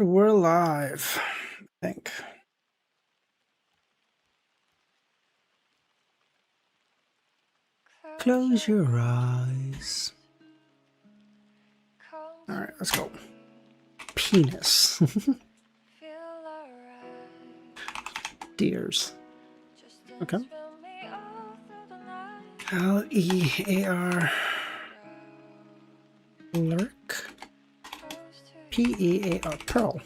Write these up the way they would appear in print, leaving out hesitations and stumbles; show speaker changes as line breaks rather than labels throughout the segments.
We're live, I think. Close your eyes. All right, let's go. Penis. Deers. Okay. L-E-A-R. Lurk. P-E-A-R. Pearl.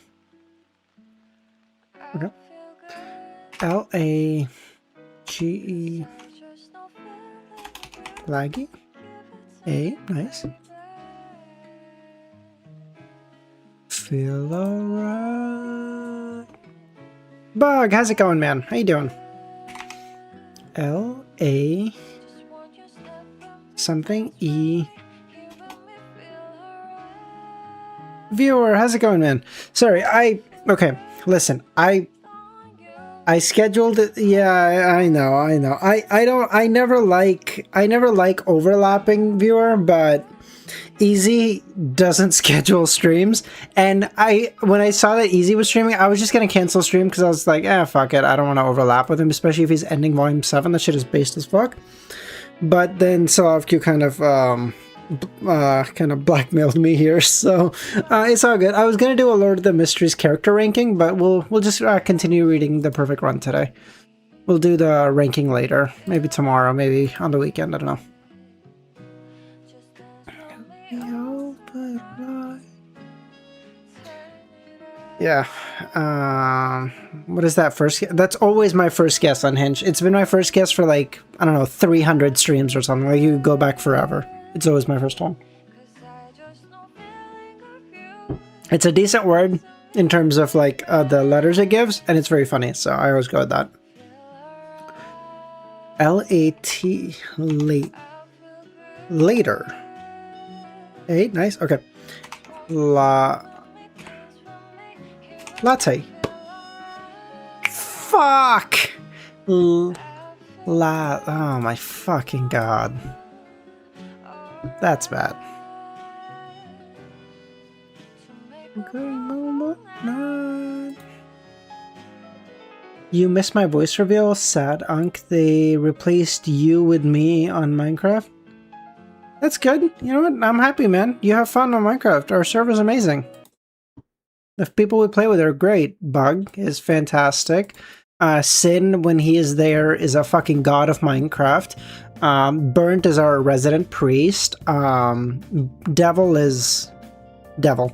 Okay. L-A-G-E. Laggy. A. Nice. Feel alright. Bug, how's it going, man? How you doing? L-A something E. Viewer, how's it going, man? Sorry, okay, listen, I scheduled it. Yeah, I know. I never like overlapping, viewer, but Easy doesn't schedule streams, and when I saw that Easy was streaming, I was just gonna cancel stream because I was like, fuck it, I don't want to overlap with him, especially if he's ending volume 7. That shit is based as fuck. But then SolveQ kind of blackmailed me here, so it's all good. I was gonna do a Lord of the Mysteries character ranking, but we'll just continue reading the Perfect Run today. We'll do the ranking later, maybe tomorrow, maybe on the weekend, I don't know. Yeah. What is that first? That's always my first guess on Hinge. It's been my first guess for like, I don't know, 300 streams or something. Like, you go back forever. It's always my first one. It's a decent word in terms of like the letters it gives, and it's very funny, so I always go with that. L-A-T, late. Later. A, nice, okay. Latte. Fuck! Oh my fucking god. That's bad. You missed my voice reveal? Sad Unk. They replaced you with me on Minecraft. That's good. You know what? I'm happy, man. You have fun on Minecraft. Our server's amazing. The people we play with are great. Bug is fantastic. Sin, when he is there, is a fucking god of Minecraft. Burnt is our resident priest. Devil is... Devil.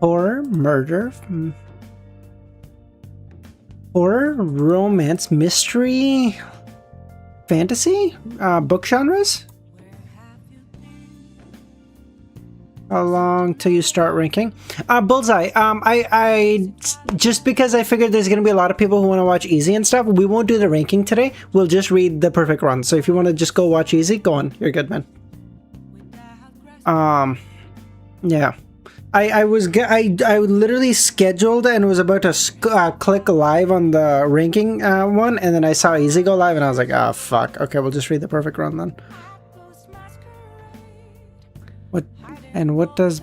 Horror, murder... Horror, romance, mystery... Fantasy? Book genres? How long till you start ranking? Bullseye. I just because I figured there's gonna be a lot of people who want to watch Easy and stuff, we won't do the ranking today. We'll just read the Perfect Run. So if you want to just go watch Easy, go on. You're good, man. Yeah. I literally scheduled and was about to click live on the ranking one, and then I saw Easy go live, and I was like, oh fuck. Okay, we'll just read the Perfect Run then. What does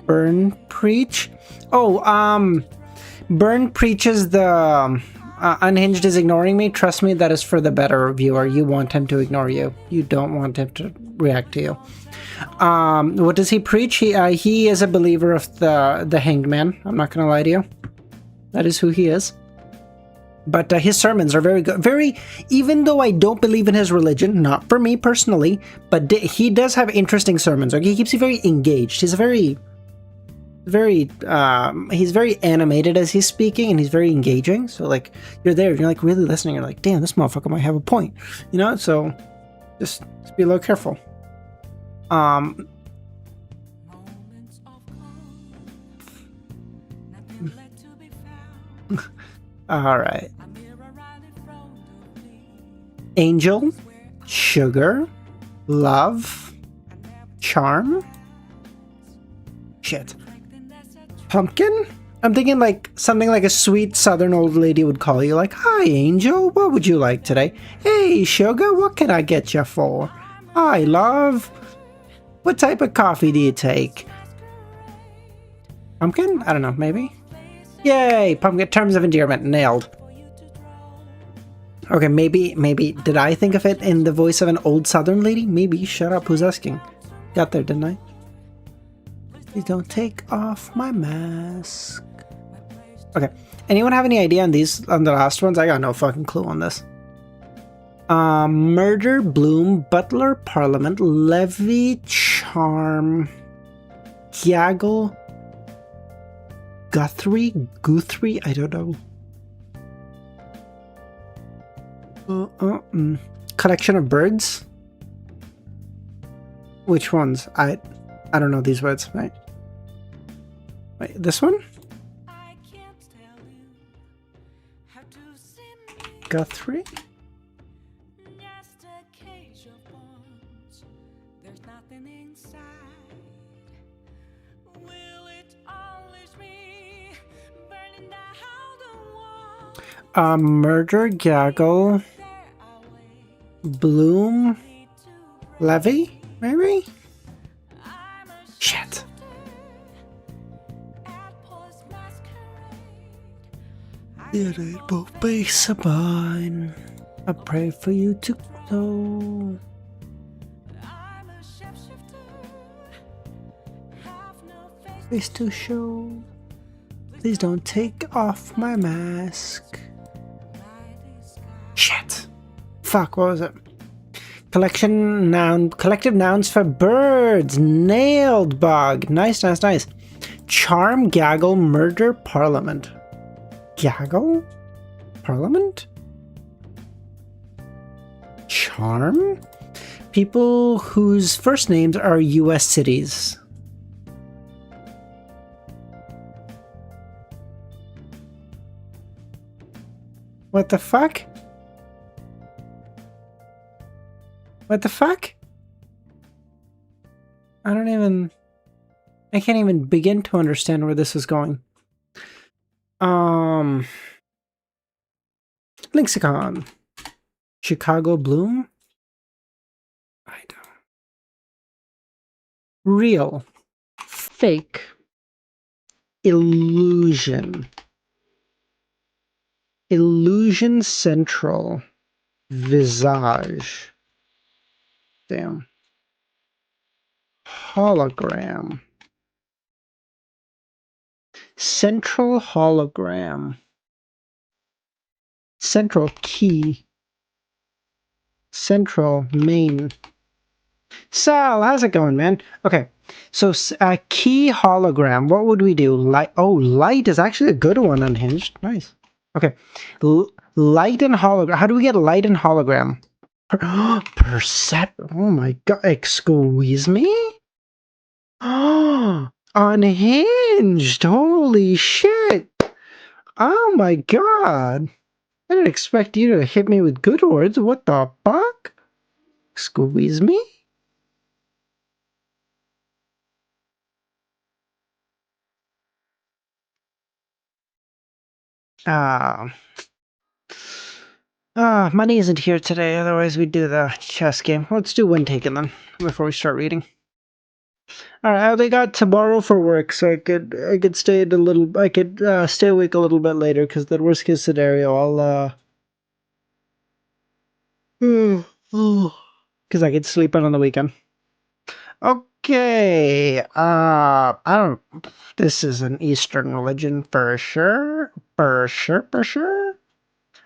Burn preach? Oh, Burn preaches the Unhinged is ignoring me. Trust me, that is for the better viewer. You want him to ignore you. You don't want him to react to you. What does he preach? He is a believer of the Hanged Man. I'm not gonna lie to you. That is who he is. But his sermons are very good. Even though I don't believe in his religion, not for me personally, but he does have interesting sermons. Like, he keeps you very engaged. He's he's very animated as he's speaking, and he's very engaging. So like, you're there, you're like really listening. You're like, damn, this motherfucker might have a point, you know? So just be a little careful. All right. Angel, sugar, love, charm. Shit. Pumpkin? I'm thinking like something like a sweet southern old lady would call you, like, hi Angel, what would you like today? Hey sugar, what can I get you for? Hi, love. What type of coffee do you take? Pumpkin? I don't know, maybe? Yay! Pumpkin terms of endearment. Nailed. Okay, maybe, did I think of it in the voice of an old southern lady? Maybe, shut up, who's asking? Got there, didn't I? Please don't take off my mask. Okay, anyone have any idea on these, on the last ones? I got no fucking clue on this. Murder, Bloom, Butler, Parliament, Levy, Charm, Gaggle, Guthrie, I don't know. Collection of birds? Which ones? I don't know these words, right? Wait, this one? Guthrie? Murder, Gaggle, Bloom, Levy, maybe? Shit. It ain't both base of mine. I pray for you to know. Face to show. Please don't take off my mask. Shit. Fuck, what was it? Collective nouns for birds. Nailed, Bug. Nice. Charm, Gaggle, Murder, Parliament. Gaggle? Parliament? Charm? People whose first names are US cities. What the fuck? What the fuck? I can't even begin to understand where this is going. Lexicon. Chicago Bloom? I don't. Real. Fake. Illusion. Illusion Central. Visage. Damn. Hologram. Central hologram. Central key. Central main. Sal, how's it going, man? Okay, so key hologram. What would we do? Light. Oh, light is actually a good one. Unhinged. Nice. Okay, light and hologram. How do we get light and hologram? Percept. Oh my god! Excuse me. Oh, unhinged. Holy shit! Oh my god! I didn't expect you to hit me with good words. What the fuck? Squeeze me? Money isn't here today, otherwise we'd do the chess game. Let's do one taken then, before we start reading. Alright, I only got tomorrow for work, so I could stay stay awake a little bit later, because the worst case scenario, I'll because I could sleep in on the weekend. Okay, I don't, this is an Eastern religion for sure,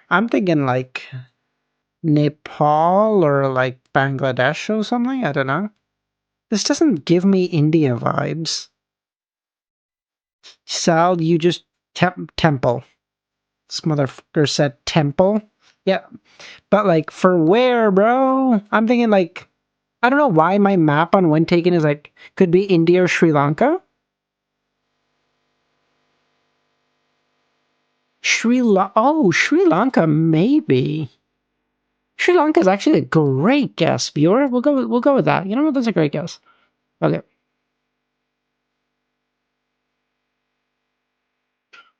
I'm thinking like Nepal or like Bangladesh or something, I don't know. This doesn't give me India vibes. Sal, you just temple. This motherfucker said temple. Yeah, but like for where, bro? I'm thinking like, I don't know why my map on when taken is like, could be India or Sri Lanka. Sri Lanka, maybe. Sri Lanka is actually a great guess, viewer. We'll go with that. You know what? That's a great guess. Okay.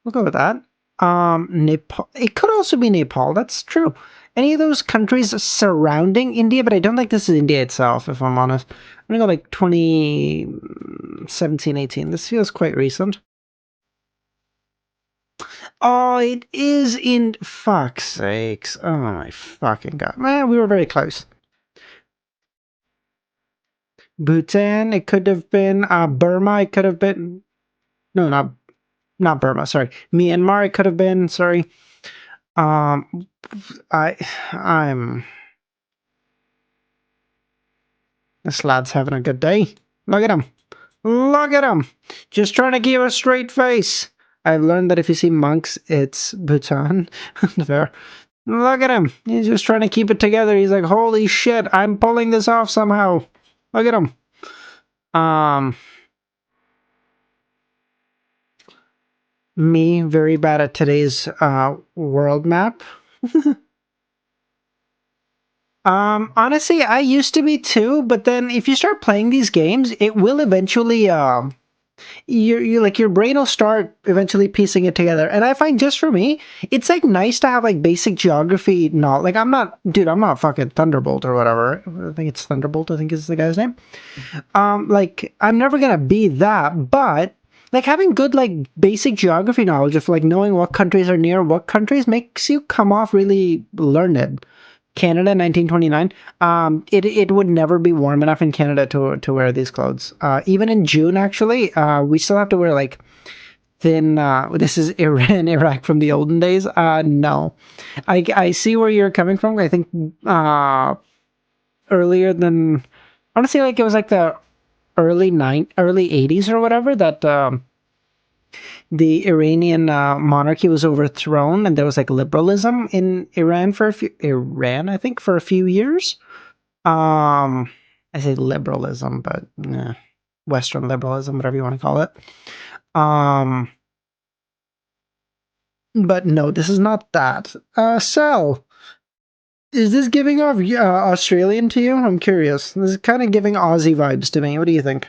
We'll go with that. Nepal. It could also be Nepal. That's true. any of those countries surrounding India, but I don't think this is India itself, if I'm honest. I'm gonna go like 2017, 18. This feels quite recent. Oh, it is in... Fuck's sakes. Oh my fucking god. Man, we were very close. Bhutan, it could have been Burma, it could have been... No, not Burma, sorry. Myanmar, it could have been, sorry. I'm... This lad's having a good day. Look at him. Look at him. Just trying to keep a straight face. I've learned that if you see monks, it's Bhutan. Fair. Look at him. He's just trying to keep it together. He's like, holy shit, I'm pulling this off somehow. Look at him. Me, very bad at today's world map. Honestly, I used to be too, but then if you start playing these games, it will eventually you like your brain will start eventually piecing it together. And I find just for me, it's like nice to have like basic geography knowledge. Like I'm not fucking Thunderbolt or whatever. I think it's Thunderbolt, I think is the guy's name. Like I'm never gonna be that, but like having good like basic geography knowledge of like knowing what countries are near what countries makes you come off really learned. Canada, 1929. It would never be warm enough in Canada to wear these clothes. Even in June, actually, we still have to wear like thin. This is Iran, Iraq from the olden days. No, I see where you're coming from. I think earlier than honestly, like it was like the early 80s or whatever that the Iranian monarchy was overthrown, and there was like liberalism in Iran I think for a few years. I say liberalism, but Western liberalism, whatever you want to call it. But no, this is not that. Sal, is this giving off Australian to you? I'm curious. This is kind of giving Aussie vibes to me. What do you think?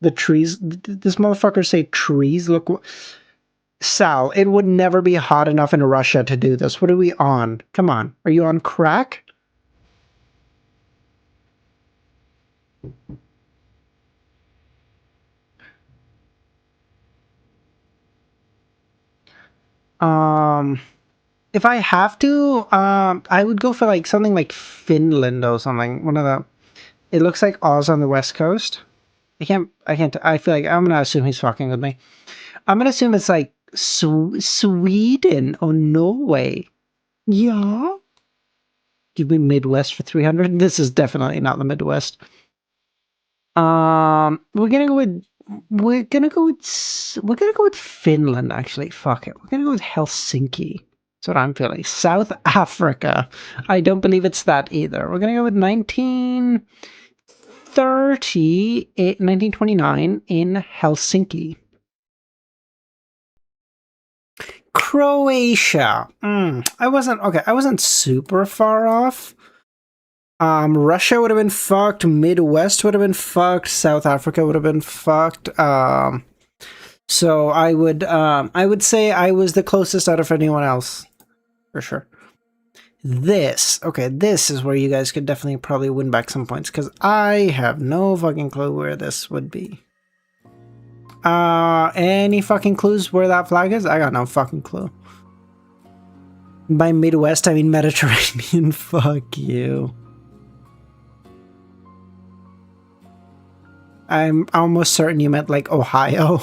The trees. This motherfucker say trees. Look. Sal, it would never be hot enough in Russia to do this. What are we on? Come on. Are you on crack? If I have to, I would go for like something like Finland or something. One of the... It looks like Oz on the West Coast. I feel like I'm gonna assume he's fucking with me. I'm gonna assume it's like Sweden or Norway. Yeah. Give me Midwest for 300. This is definitely not the Midwest. We're gonna go with Finland. Actually, fuck it. We're gonna go with Helsinki. That's what I'm feeling. South Africa. I don't believe it's that either. We're gonna go with 1929 in Helsinki. Croatia. I wasn't super far off. Russia would have been fucked. Midwest would have been fucked. South Africa would have been fucked. So I would say I was the closest out of anyone else, for sure. This is where you guys could definitely probably win back some points, because I have no fucking clue where this would be. Any fucking clues where that flag is? I got no fucking clue. By Midwest, I mean Mediterranean. Fuck you. I'm almost certain you meant like Ohio.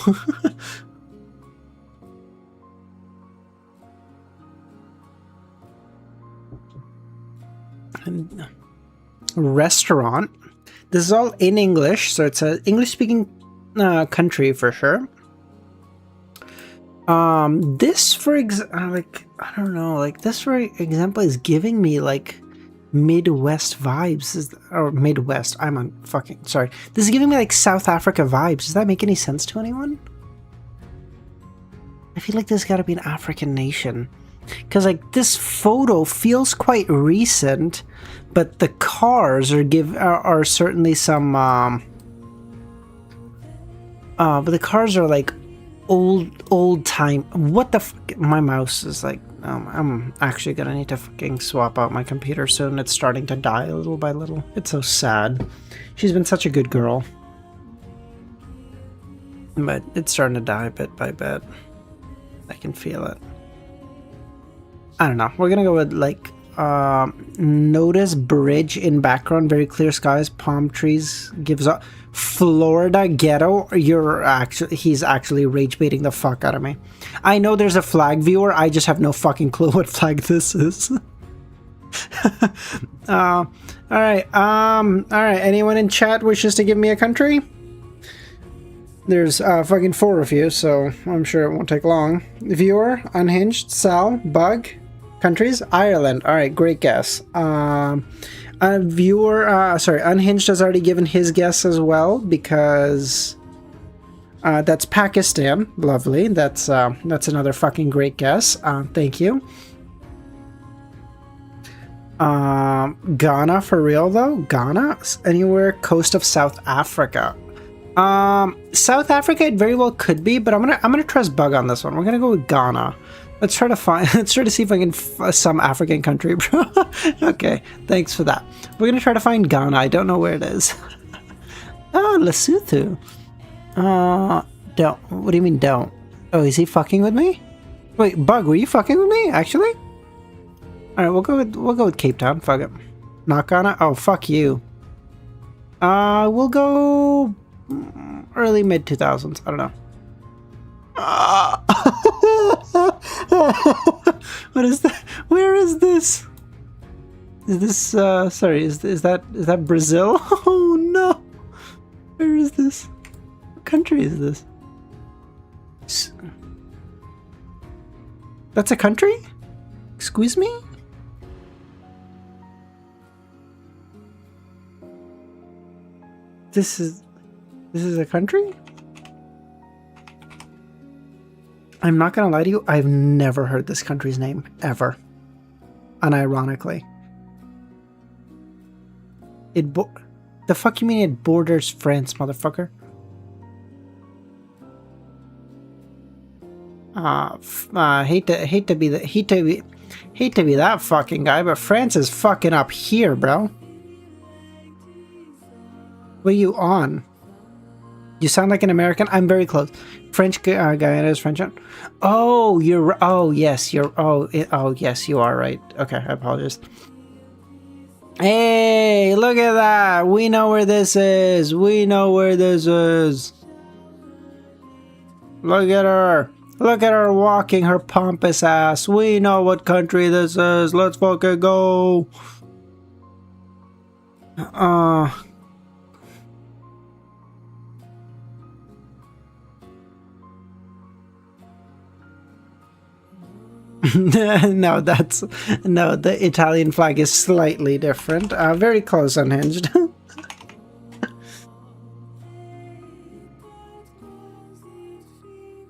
Restaurant. This is all in English, so it's an English-speaking country for sure. This for like I don't know, like this for example is giving me like Midwest vibes, or Midwest. I'm on fucking sorry. This is giving me like South Africa vibes. Does that make any sense to anyone? I feel like this got to be an African nation, because like this photo feels quite recent, but the cars are certainly some. But the cars are like old time. What the fuck? My mouse is like I'm actually gonna need to fucking swap out my computer soon. It's starting to die little by little. It's so sad. She's been such a good girl. But it's starting to die bit by bit. I can feel it. I don't know. We're gonna go with like notice bridge in background, very clear skies, palm trees, gives up. Florida ghetto. He's actually rage baiting the fuck out of me. I know there's a flag viewer. I just have no fucking clue what flag this is. All right. All right. Anyone in chat wishes to give me a country? There's fucking 4 of you, so I'm sure it won't take long. Viewer, Unhinged, Sal, Bug, countries, Ireland. All right, great guess. Viewer, sorry, Unhinged has already given his guess as well because that's Pakistan. Lovely. That's another fucking great guess. Thank you. Ghana for real though? Ghana? Anywhere coast of South Africa. South Africa it very well could be, but I'm gonna trust Bug on this one. We're gonna go with Ghana. Let's try to see if I can some African country, bro. Okay, thanks for that. We're gonna try to find Ghana. I don't know where it is. Oh, Lesotho. Don't. What do you mean don't? Oh, is he fucking with me? Wait, Bug, were you fucking with me? Actually? All right, we'll go with Cape Town. Fuck it. Not Ghana. Oh, fuck you. We'll go early mid 2000s. I don't know. What is that? Where is this? Is this sorry, is that Brazil? Oh no. Where is this? What country is this? That's a country? Excuse me? This is a country? I'm not gonna lie to you, I've never heard this country's name, ever. Unironically. The fuck you mean it borders France, motherfucker? Hate to be that fucking guy, but France is fucking up here, bro. What are you on? You sound like an American. I'm very close. French Guyana is French. Oh, you're. Oh, yes, you're. Oh, yes, you are right. Okay, I apologize. Hey, look at that. We know where this is. We know where this is. Look at her. Look at her walking her pompous ass. We know what country this is. Let's fucking go. No, the Italian flag is slightly different. Very close, Unhinged.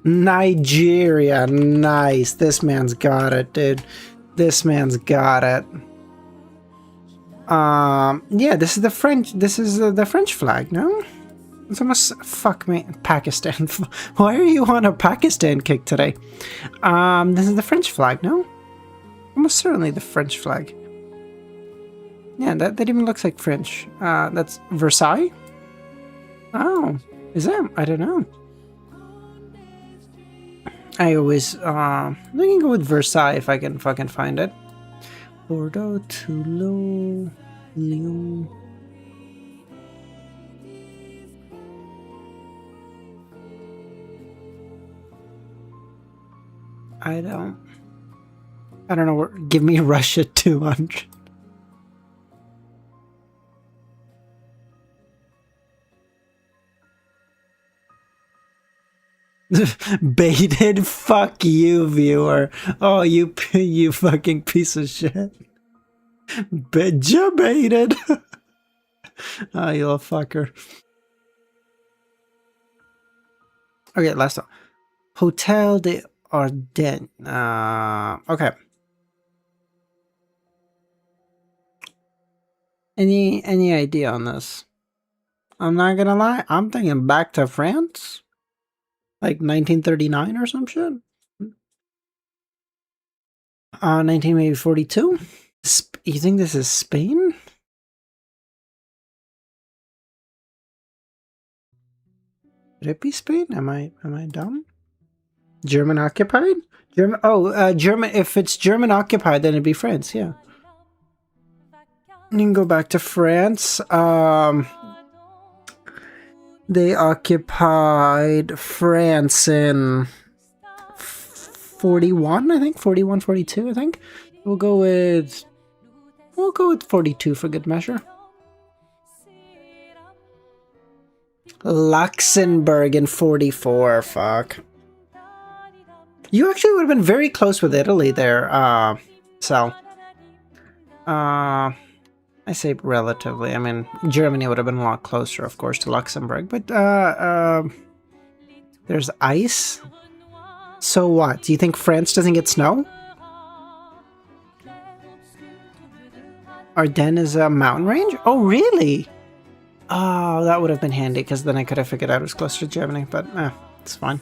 Nigeria, nice. This man's got it, dude. This man's got it. Yeah, this is the French. This is the French flag, no? It's almost fuck me, Pakistan. Why are you on a Pakistan kick today? This is the French flag, no? Almost certainly the French flag. Yeah, that even looks like French. That's Versailles. Oh, is that? I don't know. I always I can go with Versailles if I can fucking find it. Bordeaux, Toulon, Lyon. I don't know where. Give me Russia 200. Baited? Fuck you, viewer. Oh, you fucking piece of shit. Baited. Oh, you little fucker. Okay, last one. Hotel de Ardennes. Okay. Any idea on this? I'm not gonna lie. I'm thinking back to France. Like 1939 or some shit? Maybe 42? You think this is Spain? Could it be Spain? Am I dumb? German occupied? German. If it's German occupied, then it'd be France. Yeah. You can go back to France. They occupied France in 41, I think. 41, 42, I think. We'll go with 42 for good measure. Luxembourg in 44. Fuck. You actually would have been very close with Italy there. I say relatively. I mean, Germany would have been a lot closer, of course, to Luxembourg. But there's ice. So what? Do you think France doesn't get snow? Ardennes is a mountain range? Oh, really? Oh, that would have been handy, because then I could have figured out it was closer to Germany. But it's fine.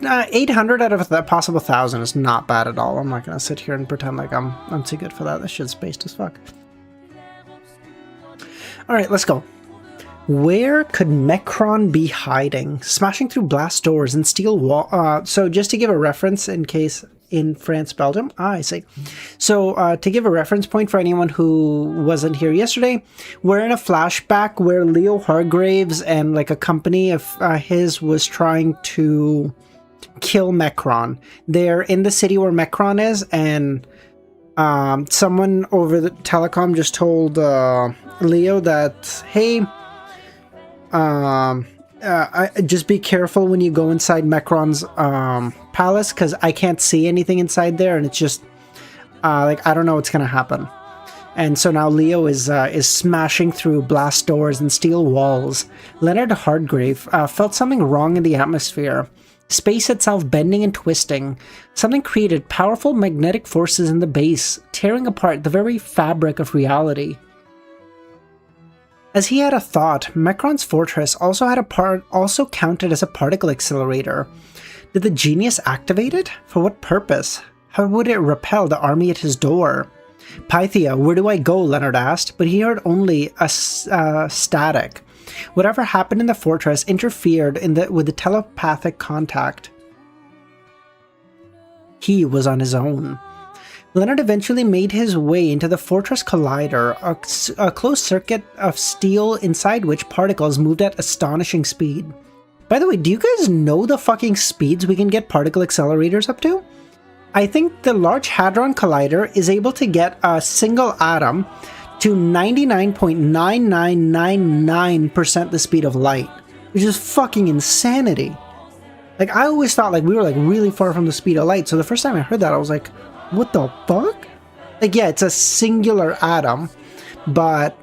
800 out of the possible 1,000 is not bad at all. I'm not going to sit here and pretend like I'm too good for that. This shit's based as fuck. Alright, let's go. Where could Mecron be hiding? Smashing through blast doors and steel wall. So just to give a reference in case in France, Belgium. I see. So to give a reference point for anyone who wasn't here yesterday, we're in a flashback where Leo Hargraves and like a company of his was trying to kill Mecron. They're in the city where Mecron is, and someone over the telecom just told Leo that, hey, just be careful when you go inside Mecron's palace, because I can't see anything inside there, and it's just like, I don't know what's gonna happen. And so now Leo is smashing through blast doors and steel walls. Leonard Hardgrave felt something wrong in the atmosphere. Space itself bending and twisting. Something created powerful magnetic forces in the base, tearing apart the very fabric of reality. As he had a thought, Mecron's fortress also counted as a particle accelerator. Did the genius activate it? For what purpose? How would it repel the army at his door? Pythia, where do I go? Leonard asked, but he heard only a static. Whatever happened in the fortress interfered with the telepathic contact. He was on his own. Leonard eventually made his way into the Fortress Collider, a closed circuit of steel inside which particles moved at astonishing speed. By the way, do you guys know the fucking speeds we can get particle accelerators up to? I think the Large Hadron Collider is able to get a single atom to 99.9999% the speed of light, which is fucking insanity. Like, I always thought like we were like really far from the speed of light, so the first time I heard that I was like, what the fuck? Like, yeah, it's a singular atom, but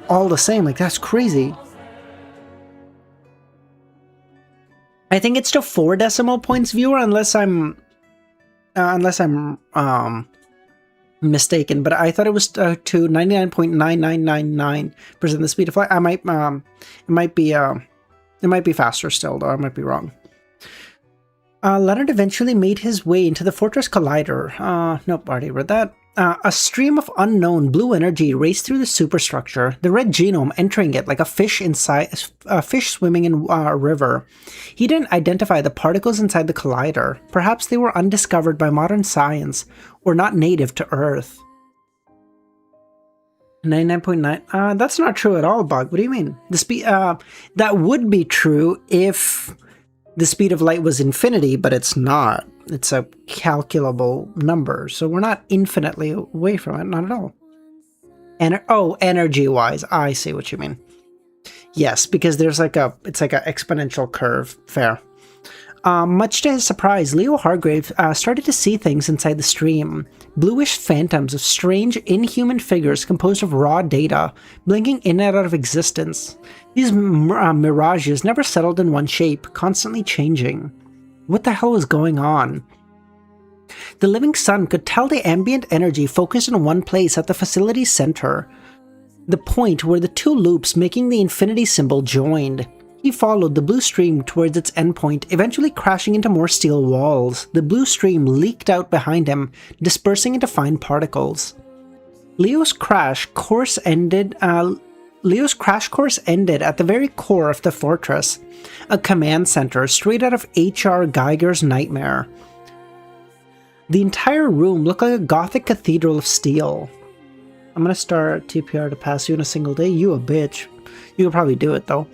all the same, like, that's crazy. I think it's to 4 decimal points, viewer, unless I'm mistaken, but I thought it was to 99.9999% the speed of light. It might be faster still, though. I might be wrong. Leonard eventually made his way into the Fortress Collider. Nope, already read that. A stream of unknown blue energy raced through the superstructure, the red genome entering it like a fish swimming in a river. He didn't identify the particles inside the collider. Perhaps they were undiscovered by modern science, or not native to Earth. 99.9? That's not true at all, Bug. What do you mean? The speed, that would be true if the speed of light was infinity, but it's not. It's a calculable number, so we're not infinitely away from it, not at all. Energy-wise, I see what you mean. Yes, because there's like it's like an exponential curve. Fair. Much to his surprise, Leo Hargrave started to see things inside the stream. Bluish phantoms of strange, inhuman figures composed of raw data, blinking in and out of existence. These mirages never settled in one shape, constantly changing. What the hell was going on? The living sun could tell the ambient energy focused in one place at the facility's center, the point where the two loops making the infinity symbol joined. He followed the blue stream towards its endpoint, eventually crashing into more steel walls. The blue stream leaked out behind him, dispersing into fine particles. Leo's crash course ended at the very core of the fortress, a command center straight out of H.R. Geiger's nightmare. The entire room looked like a Gothic cathedral of steel. I'm gonna start TPR to pass you in a single day. You a bitch. You could probably do it though.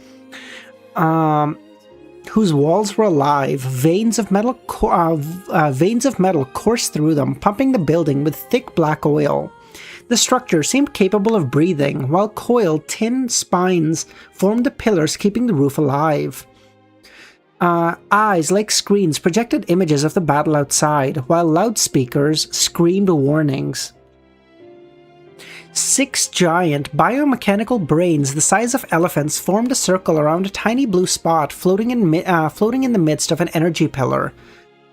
Whose walls were alive. Veins of metal coursed through them, pumping the building with thick black oil. The structure seemed capable of breathing, while coiled tin spines formed the pillars keeping the roof alive. Eyes like screens projected images of the battle outside, while loudspeakers screamed warnings. 6 giant biomechanical brains the size of elephants formed a circle around a tiny blue spot floating in the midst of an energy pillar,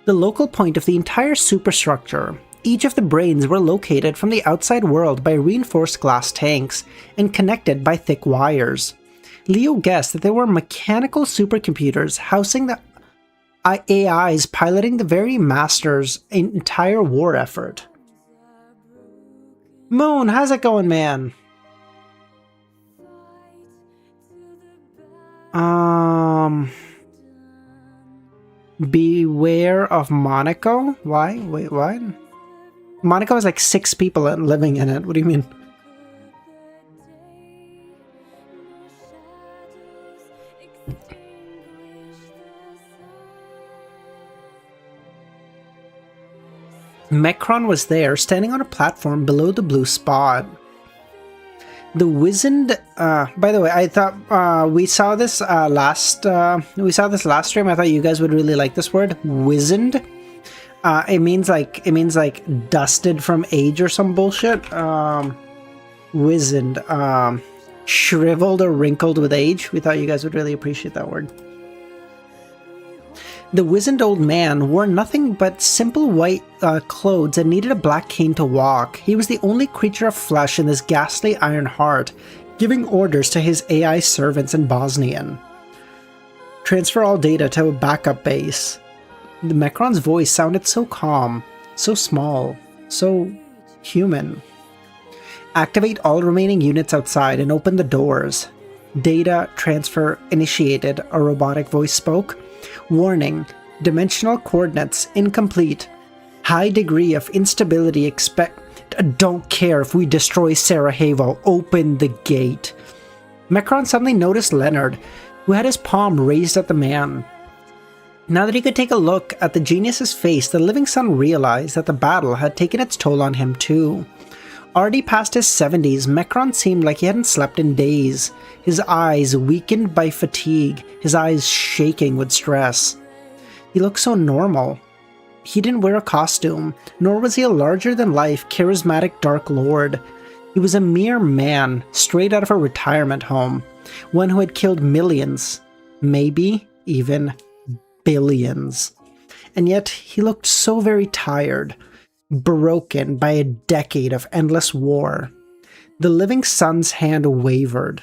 the local point of the entire superstructure. Each of the brains were located from the outside world by reinforced glass tanks and connected by thick wires. Leo guessed that they were mechanical supercomputers housing the AIs piloting the very master's entire war effort. Moon, how's it going, man? Beware of Monaco? Why? Wait, what? Monaco has like 6 people living in it. What do you mean? Mecron was there, standing on a platform below the blue spot. The wizened, by the way, I thought we saw this last stream. I thought you guys would really like this word, wizened. It means like dusted from age or some bullshit. Wizened, shriveled or wrinkled with age. We thought you guys would really appreciate that word. The wizened old man wore nothing but simple white clothes and needed a black cane to walk. He was the only creature of flesh in this ghastly iron heart, giving orders to his AI servants in Bosnian. Transfer all data to a backup base. The Mecron's voice sounded so calm, so small, so human. Activate all remaining units outside and open the doors. Data transfer initiated, a robotic voice spoke. Warning, dimensional coordinates incomplete. High degree of instability don't care if we destroy Sarajevo. Open the gate. Mecron suddenly noticed Leonard, who had his palm raised at the man. Now that he could take a look at the genius's face, the living son realized that the battle had taken its toll on him too. Already past his 70s, Mecron seemed like he hadn't slept in days, his eyes weakened by fatigue, his eyes shaking with stress. He looked so normal. He didn't wear a costume, nor was he a larger-than-life, charismatic Dark Lord. He was a mere man, straight out of a retirement home, one who had killed millions, maybe even billions. And yet he looked so very tired, broken by a decade of endless war. The living son's hand wavered.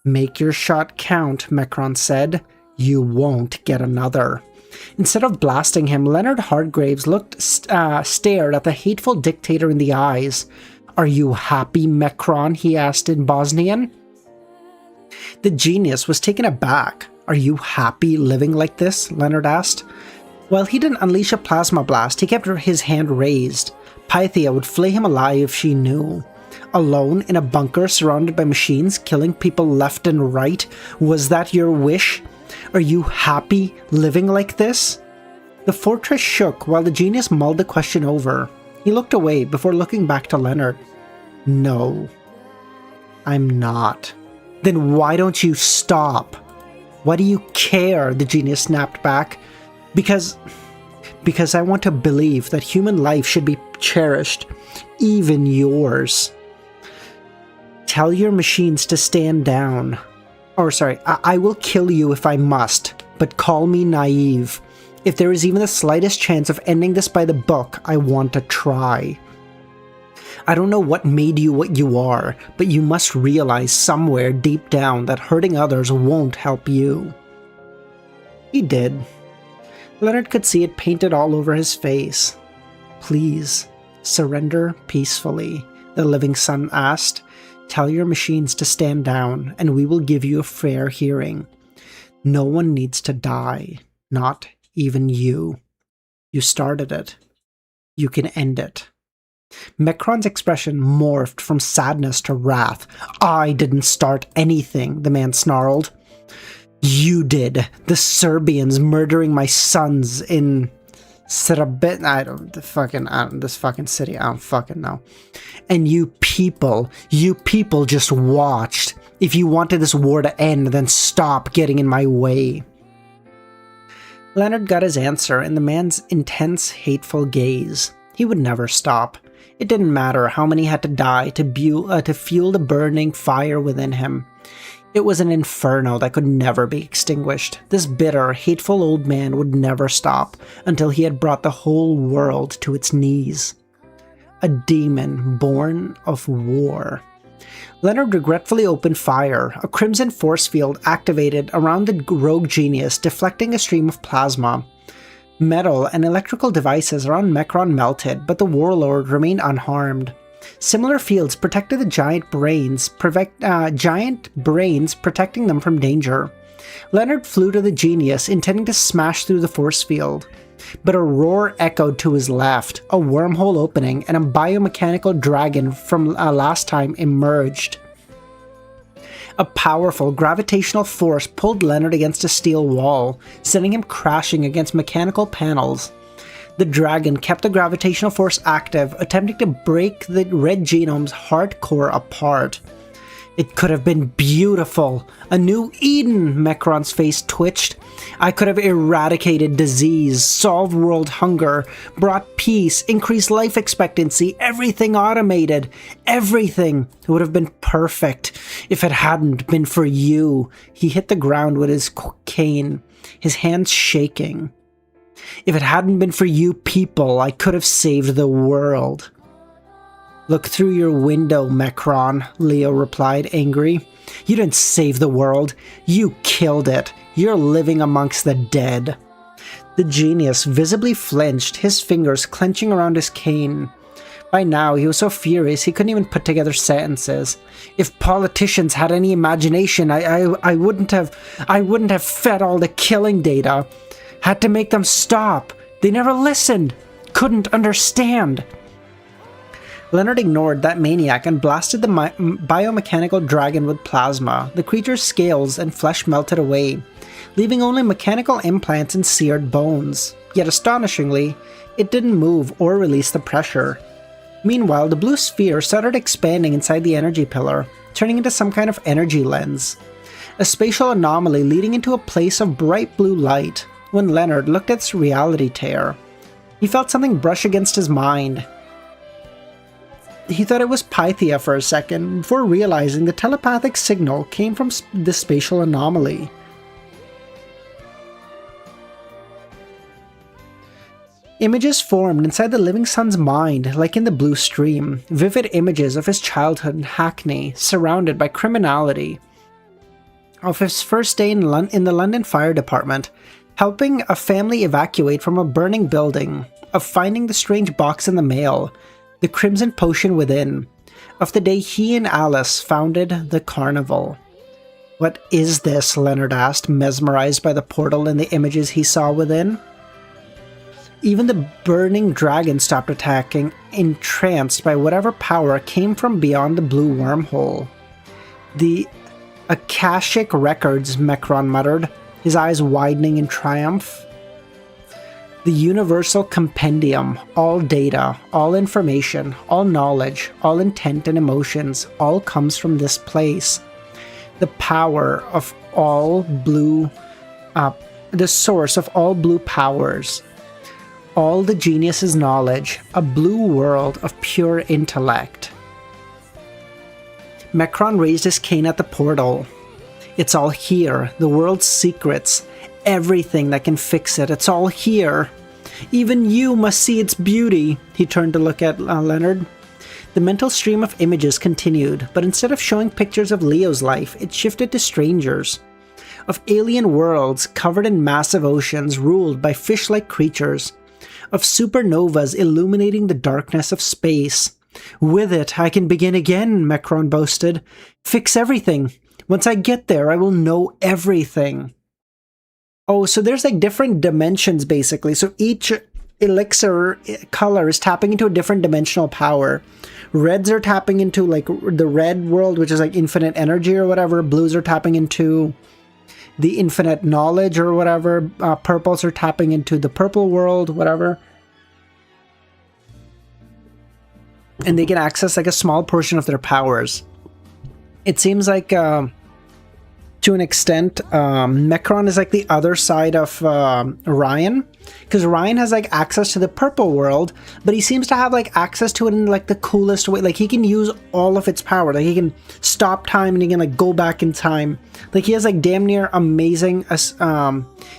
"Make your shot count," Mecron said. "You won't get another." Instead of blasting him, Leonard Hargraves stared at the hateful dictator in the eyes. "Are you happy, Mecron?" he asked in Bosnian. The genius was taken aback. "Are you happy living like this?" Leonard asked. While he didn't unleash a plasma blast, he kept his hand raised. Pythia would flay him alive if she knew. Alone in a bunker surrounded by machines, killing people left and right, was that your wish? Are you happy living like this? The fortress shook while the genius mulled the question over. He looked away before looking back to Leonard. "No, I'm not." "Then why don't you stop? Why do you care?" the genius snapped back. Because I want to believe that human life should be cherished, even yours. Tell your machines to stand down. I will kill you if I must, but call me naive. If there is even the slightest chance of ending this by the book, I want to try. I don't know what made you what you are, but you must realize somewhere deep down that hurting others won't help you. He did. Leonard could see it painted all over his face. Please, surrender peacefully, the living son asked. Tell your machines to stand down, and we will give you a fair hearing. No one needs to die, not even you. You started it. You can end it. Mecron's expression morphed from sadness to wrath. I didn't start anything, the man snarled. You did. The Serbians murdering my sons in Srebrenica, this fucking city, I don't fucking know. And you people just watched. If you wanted this war to end, then stop getting in my way. Leonard got his answer in the man's intense, hateful gaze. He would never stop. It didn't matter how many had to die to fuel the burning fire within him. It was an inferno that could never be extinguished. This bitter, hateful old man would never stop until he had brought the whole world to its knees. A demon born of war. Leonard regretfully opened fire. A crimson force field activated around the rogue genius, deflecting a stream of plasma. Metal and electrical devices around Mecron melted, but the warlord remained unharmed. Similar fields protected the giant brains, protecting them from danger. Leonard flew to the genius, intending to smash through the force field. But a roar echoed to his left, a wormhole opening, and a biomechanical dragon from last time emerged. A powerful gravitational force pulled Leonard against a steel wall, sending him crashing against mechanical panels. The dragon kept the gravitational force active, attempting to break the red genome's hard core apart. It could have been beautiful. A new Eden, Mecron's face twitched. I could have eradicated disease, solved world hunger, brought peace, increased life expectancy, everything automated. Everything would have been perfect if it hadn't been for you. He hit the ground with his cane, his hands shaking. If it hadn't been for you people, I could have saved the world. Look through your window, Mecron, Leo replied, angry. You didn't save the world. You killed it. You're living amongst the dead. The genius visibly flinched, his fingers clenching around his cane. By now, he was so furious he couldn't even put together sentences. If politicians had any imagination, I wouldn't have fed all the killing data. Had to make them stop. They never listened. Couldn't understand. Leonard ignored that maniac and blasted the biomechanical dragon with plasma. The creature's scales and flesh melted away, leaving only mechanical implants and seared bones. Yet astonishingly, it didn't move or release the pressure. Meanwhile, the blue sphere started expanding inside the energy pillar, turning into some kind of energy lens. A spatial anomaly leading into a place of bright blue light. When Leonard looked at its reality tear, he felt something brush against his mind. He thought it was Pythia for a second, before realizing the telepathic signal came from the spatial anomaly. Images formed inside the living son's mind, like in the blue stream, vivid images of his childhood in Hackney, surrounded by criminality, of his first day in the London Fire Department, helping a family evacuate from a burning building, of finding the strange box in the mail, the crimson potion within, of the day he and Alice founded the carnival. What is this? Leonard asked, mesmerized by the portal and the images he saw within. Even the burning dragon stopped attacking, entranced by whatever power came from beyond the blue wormhole. The Akashic records, Mecron muttered, his eyes widening in triumph. The universal compendium, all data, all information, all knowledge, all intent and emotions, all comes from this place. The power of all blue, the source of all blue powers. All the genius's knowledge, a blue world of pure intellect. Mecron raised his cane at the portal. It's all here, the world's secrets, everything that can fix it, it's all here. Even you must see its beauty. He turned to look at Leonard. The mental stream of images continued, but instead of showing pictures of Leo's life, it shifted to strangers. Of alien worlds covered in massive oceans ruled by fish-like creatures. Of supernovas illuminating the darkness of space. With it, I can begin again, Mecron boasted. Fix everything. Once I get there, I will know everything. Oh, so there's like different dimensions basically. So each elixir color is tapping into a different dimensional power. Reds are tapping into like the red world, which is like infinite energy or whatever. Blues are tapping into the infinite knowledge or whatever. Purples are tapping into the purple world, whatever. And they can access like a small portion of their powers. It seems like to an extent, Mecron is like the other side of Ryan, because Ryan has like access to the purple world, but he seems to have like access to it in like the coolest way. Like he can use all of its power. Like he can stop time and he can like go back in time. Like he has like damn near amazing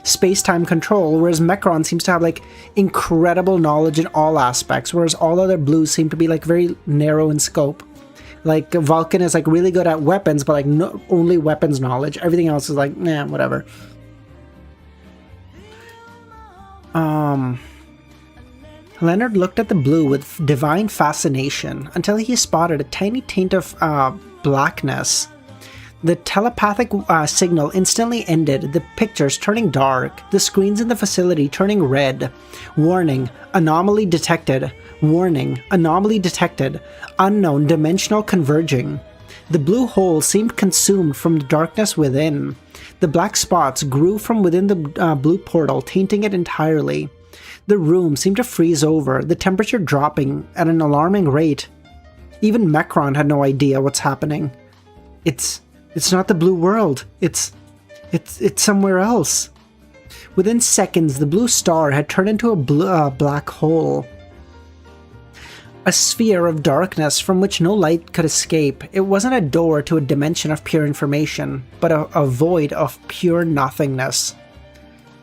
space-time control, whereas Mecron seems to have like incredible knowledge in all aspects, whereas all other blues seem to be like very narrow in scope. Like Vulcan is like really good at weapons, but like only weapons knowledge. Everything else is like, nah, whatever. Leonard looked at the blue with divine fascination until he spotted a tiny taint of blackness. The telepathic signal instantly ended, the pictures turning dark, the screens in the facility turning red. Warning, anomaly detected. Warning, anomaly detected. Unknown dimensional converging. The blue hole seemed consumed from the darkness within. The black spots grew from within the blue portal, tainting it entirely. The room seemed to freeze over, the temperature dropping at an alarming rate. Even Mecron had no idea what's happening. It's not the blue world. It's somewhere else. Within seconds, the blue star had turned into a black hole. A sphere of darkness from which no light could escape. It wasn't a door to a dimension of pure information, but a void of pure nothingness.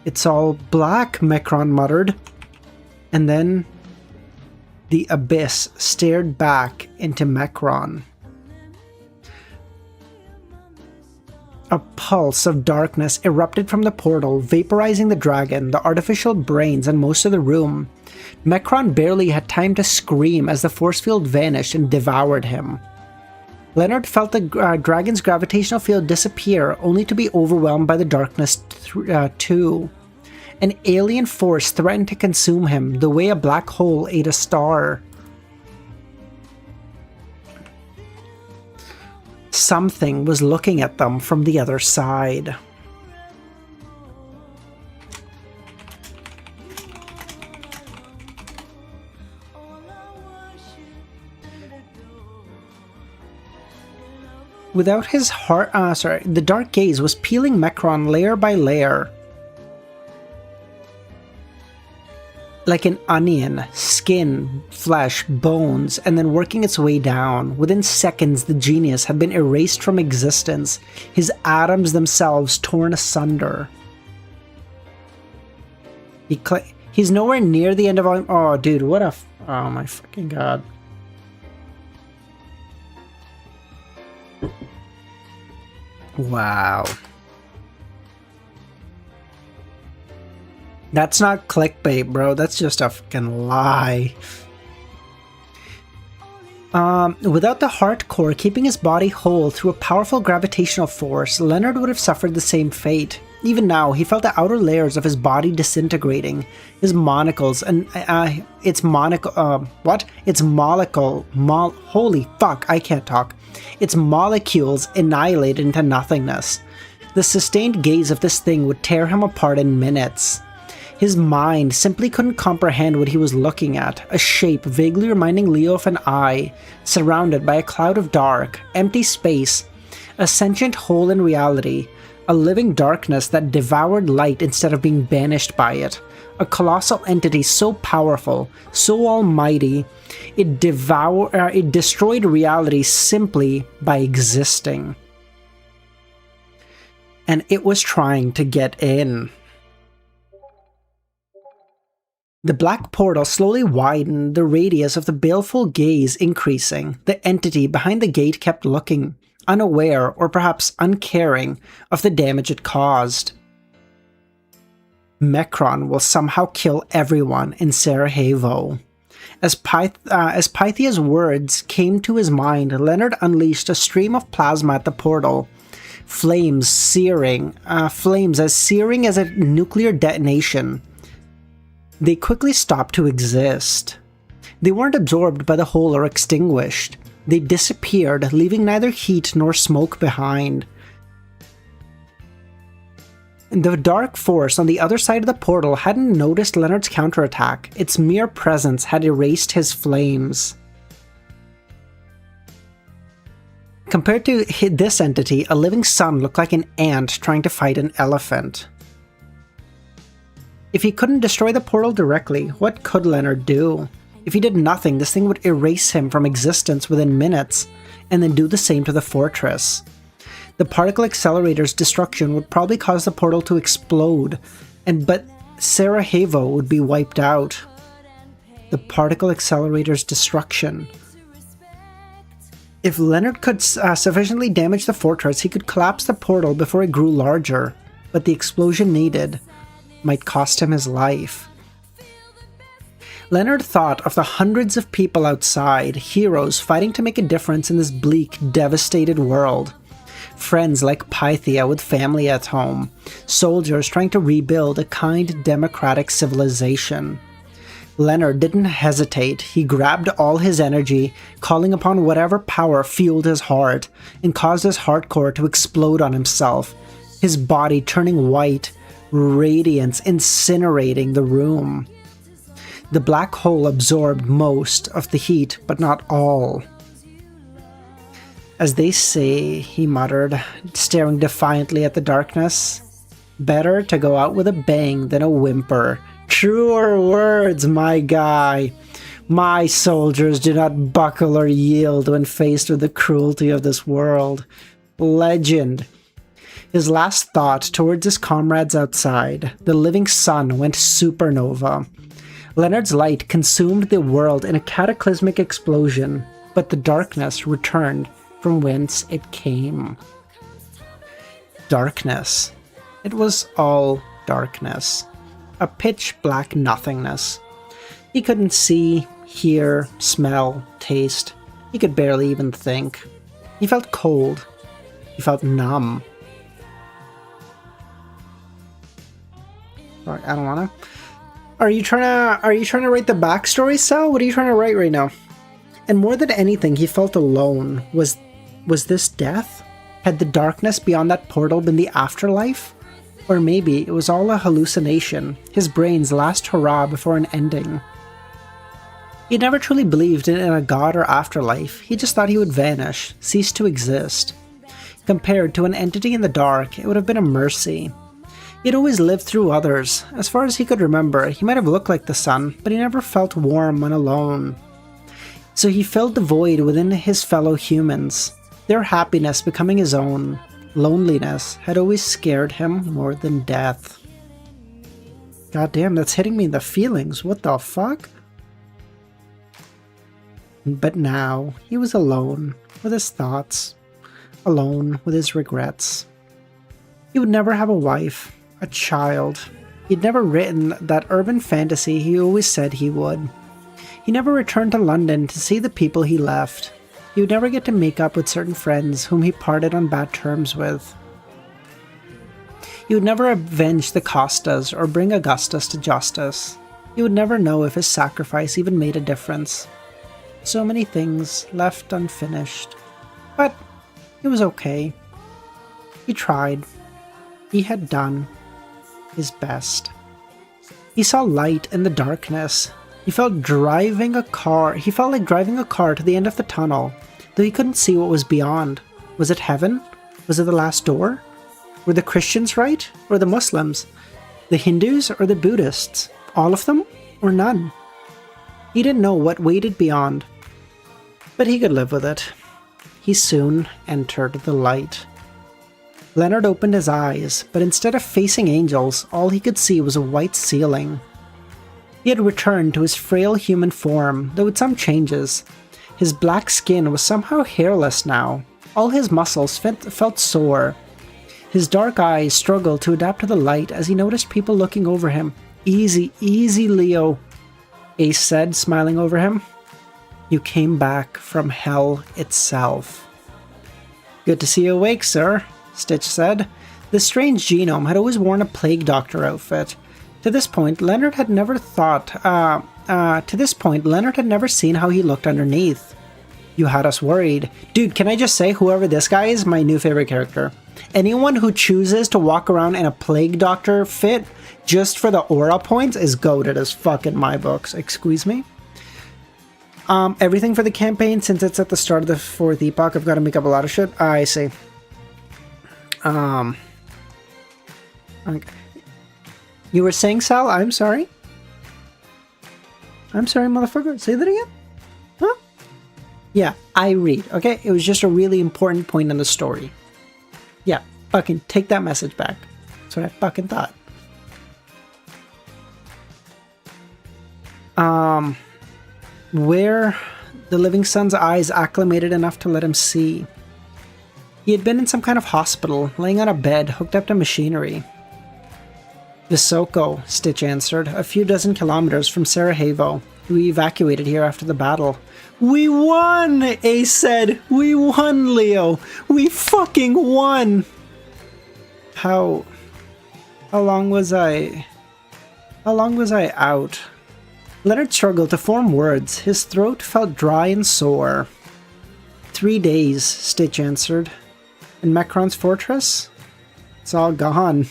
It's all black, Mecron muttered. And then the abyss stared back into Mecron. A pulse of darkness erupted from the portal, vaporizing the dragon, the artificial brains, and most of the room. Mecron barely had time to scream as the force field vanished and devoured him. Leonard felt the dragon's gravitational field disappear, only to be overwhelmed by the darkness too. An alien force threatened to consume him, the way a black hole ate a star. Something was looking at them from the other side. Without his heart, the dark gaze was peeling Mecron layer by layer. Like an onion, skin, flesh, bones, and then working its way down. Within seconds, the genius had been erased from existence, his atoms themselves torn asunder. He's nowhere near the end of all. Oh, dude, what a. Oh my fucking god. Wow. That's not clickbait, bro. That's just a fucking lie. Without the heart core keeping his body whole through a powerful gravitational force, Leonard would have suffered the same fate. Even now, he felt the outer layers of his body disintegrating. His monocles and holy fuck, I can't talk. Its molecules annihilated into nothingness. The sustained gaze of this thing would tear him apart in minutes. His mind simply couldn't comprehend what he was looking at, a shape vaguely reminding Leo of an eye, surrounded by a cloud of dark, empty space, a sentient hole in reality, a living darkness that devoured light instead of being banished by it, a colossal entity so powerful, so almighty, it destroyed reality simply by existing. And it was trying to get in. The black portal slowly widened, the radius of the baleful gaze increasing. The entity behind the gate kept looking, unaware or perhaps uncaring of the damage it caused. Mekron will somehow kill everyone in Sarajevo. As Pythia's words came to his mind, Leonard unleashed a stream of plasma at the portal. Flames as searing as a nuclear detonation. They quickly stopped to exist. They weren't absorbed by the hole or extinguished. They disappeared, leaving neither heat nor smoke behind. The dark force on the other side of the portal hadn't noticed Leonard's counterattack. Its mere presence had erased his flames. Compared to this entity, a living sun looked like an ant trying to fight an elephant. If he couldn't destroy the portal directly, what could Leonard do? If he did nothing, this thing would erase him from existence within minutes, and then do the same to the fortress. The particle accelerator's destruction would probably cause the portal to explode, but Sarajevo would be wiped out. The particle accelerator's destruction. If Leonard could sufficiently damage the fortress, he could collapse the portal before it grew larger, but the explosion needed might cost him his life. Leonard thought of the hundreds of people outside, heroes fighting to make a difference in this bleak, devastated world. Friends like Pythia with family at home, soldiers trying to rebuild a kind, democratic civilization. Leonard didn't hesitate. He grabbed all his energy, calling upon whatever power fueled his heart, and caused his heart core to explode on himself, his body turning white, radiance incinerating the room. The black hole absorbed most of the heat, but not all. As they say, he muttered, staring defiantly at the darkness, better to go out with a bang than a whimper. Truer words, my guy. My soldiers do not buckle or yield when faced with the cruelty of this world. Legend. His last thought towards his comrades outside. The living sun went supernova. Leonard's light consumed the world in a cataclysmic explosion, but the darkness returned from whence it came. Darkness. It was all darkness. A pitch-black nothingness. He couldn't see, hear, smell, taste. He could barely even think. He felt cold. He felt numb. Sorry, I don't wanna. Are you trying to write the backstory, Sal? What are you trying to write right now? And more than anything, he felt alone. Was this death? Had the darkness beyond that portal been the afterlife? Or maybe it was all a hallucination, his brain's last hurrah before an ending. He never truly believed in a god or afterlife. He just thought he would vanish, cease to exist. Compared to an entity in the dark, it would have been a mercy. He'd always lived through others. As far as he could remember, he might have looked like the sun, but he never felt warm when alone. So he filled the void within his fellow humans, their happiness becoming his own. Loneliness had always scared him more than death. God damn, that's hitting me in the feelings. What the fuck? But now, he was alone with his thoughts, alone with his regrets. He would never have a wife, a child. He'd never written that urban fantasy he always said he would. He never returned to London to see the people he left. He would never get to make up with certain friends whom he parted on bad terms with. He would never avenge the Costas or bring Augustus to justice. He would never know if his sacrifice even made a difference. So many things left unfinished. But it was okay. He tried. He had done his best. He saw light in the darkness. He felt like driving a car to the end of the tunnel, though he couldn't see what was beyond. Was it heaven? Was it the last door? Were the Christians right, or the Muslims? The Hindus or the Buddhists? All of them, or none? He didn't know what waited beyond, but he could live with it. He soon entered the light. Leonard opened his eyes, but instead of facing angels, all he could see was a white ceiling. He had returned to his frail human form, though with some changes. His black skin was somehow hairless now. All his muscles felt sore. His dark eyes struggled to adapt to the light as he noticed people looking over him. "Easy, easy, Leo," Ace said, smiling over him. "You came back from hell itself." "Good to see you awake, sir," Stitch said. The strange genome had always worn a plague doctor outfit. To this point, Leonard had never seen how he looked underneath. "You had us worried." Dude, can I just say, whoever this guy is, my new favorite character. Anyone who chooses to walk around in a plague doctor fit just for the aura points is goated as fuck in my books. Excuse me? Everything for the campaign, since it's at the start of the 4th epoch, I've got to make up a lot of shit. I see. Okay. You were saying, Sal? I'm sorry? I'm sorry, motherfucker. Say that again? Huh? Yeah, I read, okay? It was just a really important point in the story. Yeah, fucking take that message back. That's what I fucking thought. Where the living son's eyes acclimated enough to let him see. He had been in some kind of hospital, laying on a bed, hooked up to machinery. "Visoko," Stitch answered, "a few dozen kilometers from Sarajevo. We evacuated here after the battle." "We won!" Ace said. "We won, Leo! We fucking won!" How long was I out? Leonard struggled to form words. His throat felt dry and sore. 3 days, Stitch answered. "In Mecron's fortress? It's all gone.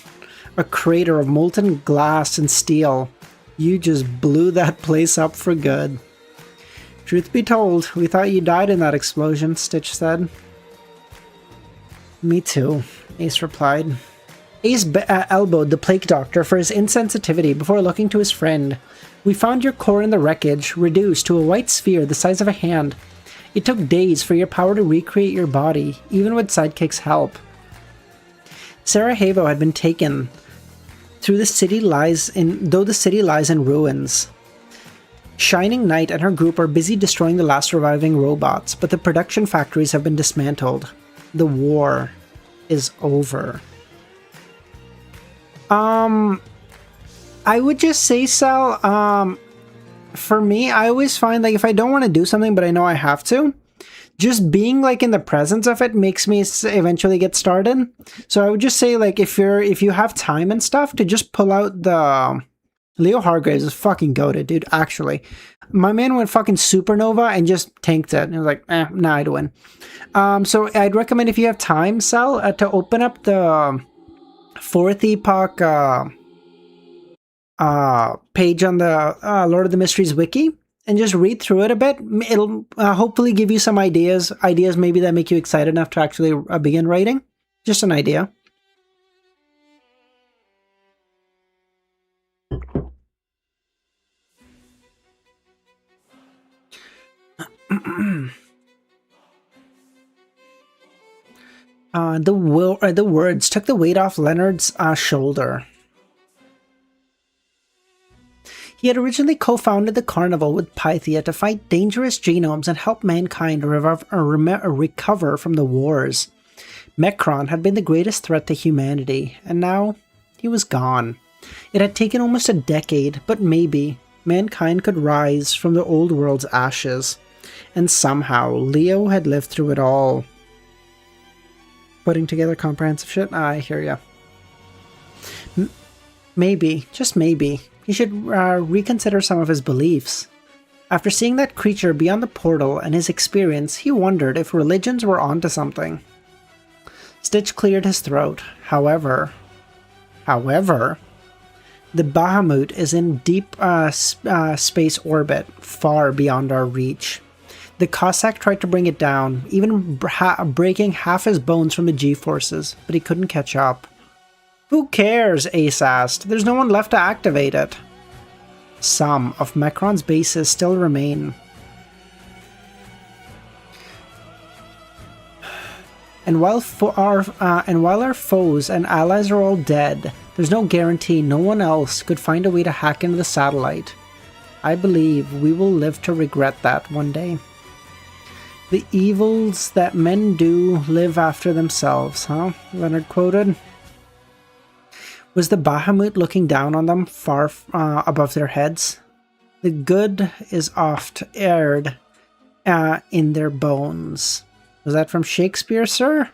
A crater of molten glass and steel. You just blew that place up for good." "Truth be told, we thought you died in that explosion," Stitch said. "Me too," Ace replied. Ace elbowed the plague doctor for his insensitivity before looking to his friend. "We found your core in the wreckage, reduced to a white sphere the size of a hand. It took days for your power to recreate your body, even with Sidekick's help. Sarajevo had been taken, though the city lies in ruins. Shining Knight and her group are busy destroying the last surviving robots, but the production factories have been dismantled. The war is over." I would just say, Sal, for me, I always find, like, if I don't want to do something but I know I have to, just being, like, in the presence of it makes me eventually get started. So I would just say, like, if you have time and stuff, to just pull out the... Leo Hargraves is fucking goated, dude, actually. My man went fucking supernova and just tanked it. And I was like, nah, I'd win. So I'd recommend, if you have time, Sal, to open up the 4th epoch page on the Lord of the Mysteries wiki and just read through it a bit. It'll hopefully give you some ideas maybe that make you excited enough to actually begin writing. Just an idea. The words took the weight off Leonard's shoulder. He had originally co-founded the Carnival with Pythia to fight dangerous genomes and help mankind recover from the wars. Mecron had been the greatest threat to humanity, and now he was gone. It had taken almost a decade, but maybe mankind could rise from the old world's ashes. And somehow, Leo had lived through it all. Putting together comprehensive shit? I hear ya. Maybe, just maybe, he should reconsider some of his beliefs. After seeing that creature beyond the portal and his experience, he wondered if religions were onto something. Stitch cleared his throat. However, the Bahamut is in deep space orbit, far beyond our reach. The Cossack tried to bring it down, even breaking half his bones from the G-forces, but he couldn't catch up. "Who cares?" Ace asked. "There's no one left to activate it." Some of Mecron's bases still remain. And while our foes and allies are all dead, there's no guarantee no one else could find a way to hack into the satellite. I believe we will live to regret that one day. The evils that men do live after themselves, huh? Leonard quoted. Was the Bahamut looking down on them far above their heads? The good is oft aired in their bones. Was that from Shakespeare, sir?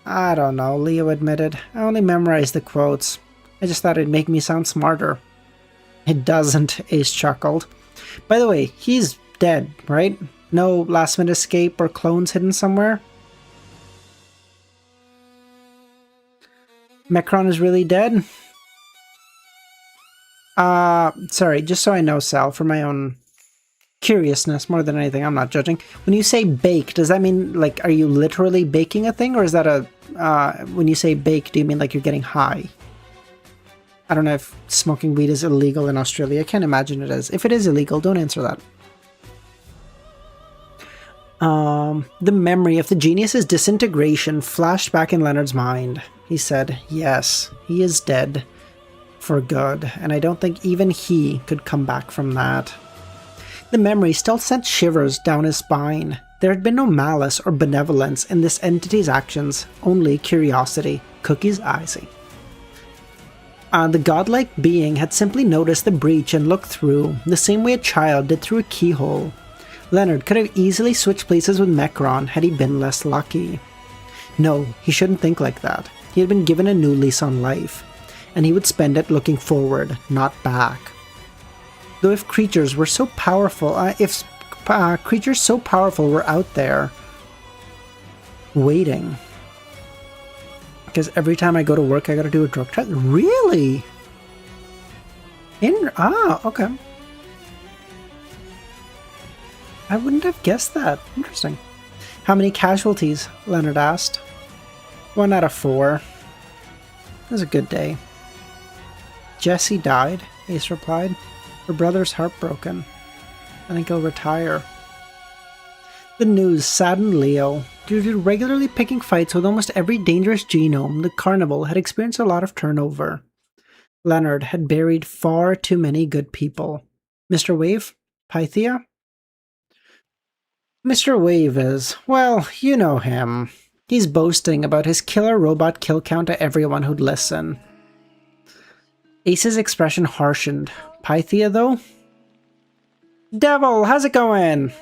I don't know, Leo admitted. I only memorized the quotes. I just thought it'd make me sound smarter. It doesn't, Ace chuckled. By the way, he's dead, right? No last-minute escape or clones hidden somewhere? Mecron is really dead? Sorry, just so I know, Sal, for my own curiousness more than anything, I'm not judging. When you say bake, does that mean, like, are you literally baking a thing? Or is that a, when you say bake, do you mean like you're getting high? I don't know if smoking weed is illegal in Australia. I can't imagine it is. If it is illegal, don't answer that. The memory of the genius's disintegration flashed back in Leonard's mind. He said, yes, he is dead. For good, and I don't think even he could come back from that. The memory still sent shivers down his spine. There had been no malice or benevolence in this entity's actions, only curiosity. Cookies icy. The godlike being had simply noticed the breach and looked through, the same way a child did through a keyhole. Leonard could have easily switched places with Mecron had he been less lucky. No, he shouldn't think like that. He had been given a new lease on life, and he would spend it looking forward, not back. Though if creatures were so powerful, creatures so powerful were out there, waiting. Because every time I go to work, I gotta do a drug test. Really? Okay. I wouldn't have guessed that. Interesting. How many casualties? Leonard asked. 1 out of 4. It was a good day. Jessie died, Ace replied. Her brother's heartbroken. I think he'll retire. The news saddened Leo. Due to regularly picking fights with almost every dangerous genome, the carnival had experienced a lot of turnover. Leonard had buried far too many good people. Mr. Wave? Pythia? Mr. Wave is, well, you know him. He's boasting about his killer robot kill count to everyone who'd listen. Ace's expression harshened. Pythia, though? Devil, how's it going?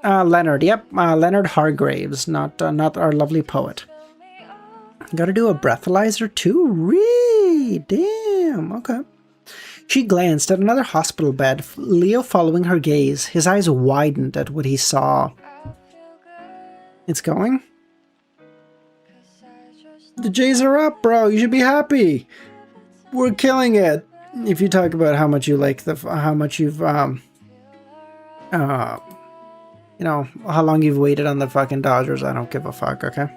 Leonard, yep. Leonard Hargraves, not our lovely poet. Gotta do a breathalyzer too? Really? Damn, okay. She glanced at another hospital bed, Leo following her gaze. His eyes widened at what he saw. It's going? The Jays are up, bro. You should be happy. We're killing it. If you talk about how much you like how much you've, you know, how long you've waited on the fucking Dodgers, I don't give a fuck, okay?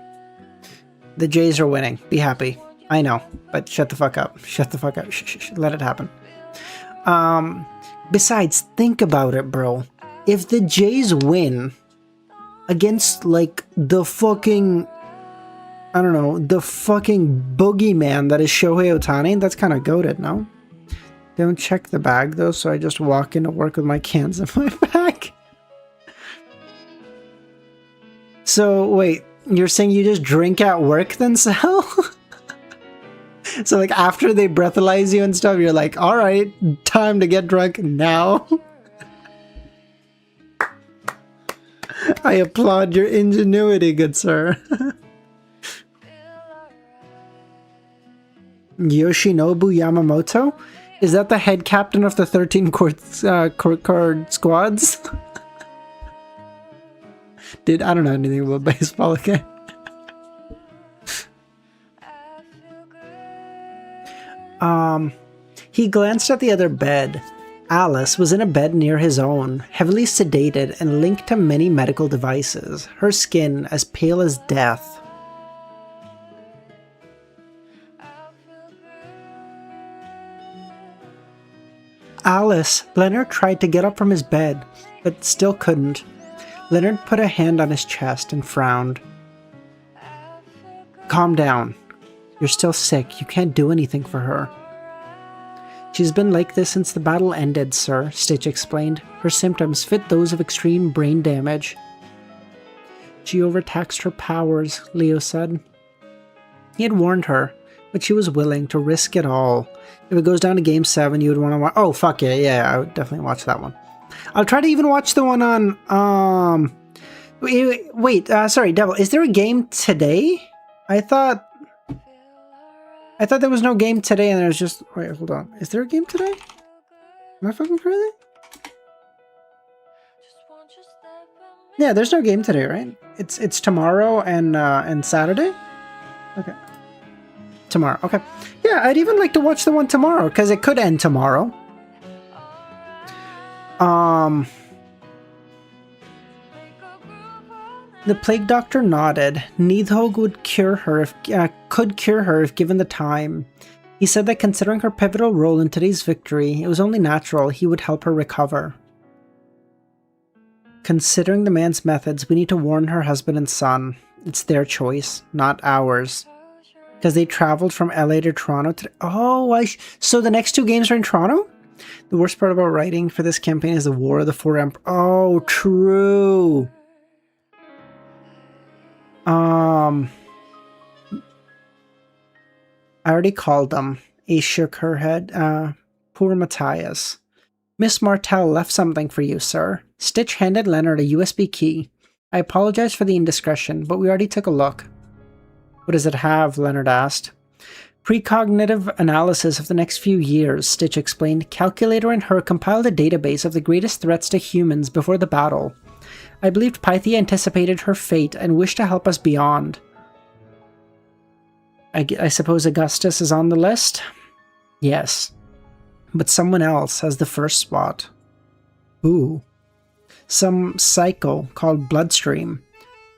The Jays are winning. Be happy. I know, but shut the fuck up. Shut the fuck up. Shh. Let it happen. Besides, think about it, bro. If the Jays win against, like, the fucking, I don't know, the fucking boogeyman that is Shohei Ohtani, that's kind of goated, no? Don't check the bag, though, so I just walk into work with my cans in my bag. So, wait, you're saying you just drink at work then, Sal? So, like, after they breathalyze you and stuff, you're like, alright, time to get drunk now. I applaud your ingenuity, good sir. Yoshinobu Yamamoto? Is that the head captain of the 13 court squads? Dude, I don't know anything about baseball, okay? He glanced at the other bed. Alice was in a bed near his own, heavily sedated and linked to many medical devices, her skin as pale as death. Alice! Leonard tried to get up from his bed, but still couldn't. Leonard put a hand on his chest and frowned. Calm down. You're still sick. You can't do anything for her. She's been like this since the battle ended, sir, Stitch explained. Her symptoms fit those of extreme brain damage. She overtaxed her powers, Leo said. He had warned her, but she was willing to risk it all. If it goes down to Game 7, you would want to watch... Oh, fuck yeah, I would definitely watch that one. I'll try to even watch the one on, Wait, sorry, Devil, is there a game today? I thought there was no game today and there's just... Wait, hold on. Is there a game today? Am I fucking crazy? Yeah, there's no game today, right? It's tomorrow and Saturday? Okay. Tomorrow, okay. Yeah, I'd even like to watch the one tomorrow, because it could end tomorrow. The plague doctor nodded. Nidhogg would cure her could cure her if given the time. He said that considering her pivotal role in today's victory, it was only natural he would help her recover. Considering the man's methods, we need to warn her husband and son. It's their choice, not ours. Because they traveled from LA to Toronto today. Oh, so the next two games are in Toronto? The worst part about writing for this campaign is the War of the Four Emperors. Oh, true. I already called them. Ace shook her head. Poor Matthias. Miss Martell left something for you, sir. Stitch handed Leonard a USB key. I apologize for the indiscretion, but we already took a look. What does it have? Leonard asked. Precognitive analysis of the next few years, Stitch explained. Calculator and her compiled a database of the greatest threats to humans before the battle. I believed Pythia anticipated her fate and wished to help us beyond. I suppose Augustus is on the list? Yes. But someone else has the first spot. Who? Some psycho called Bloodstream.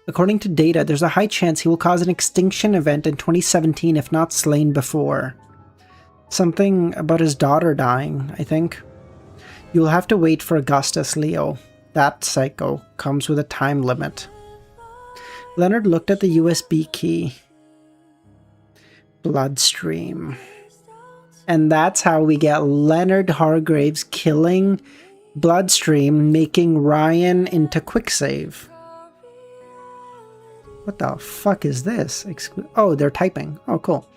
According to data, there's a high chance he will cause an extinction event in 2017 if not slain before. Something about his daughter dying, I think. You'll have to wait for Augustus, Leo. That psycho comes with a time limit. Leonard looked at the USB key. Bloodstream. And that's how we get Leonard Hargraves killing Bloodstream, making Ryan into Quicksave. What the fuck is this? Oh, they're typing. Oh, cool.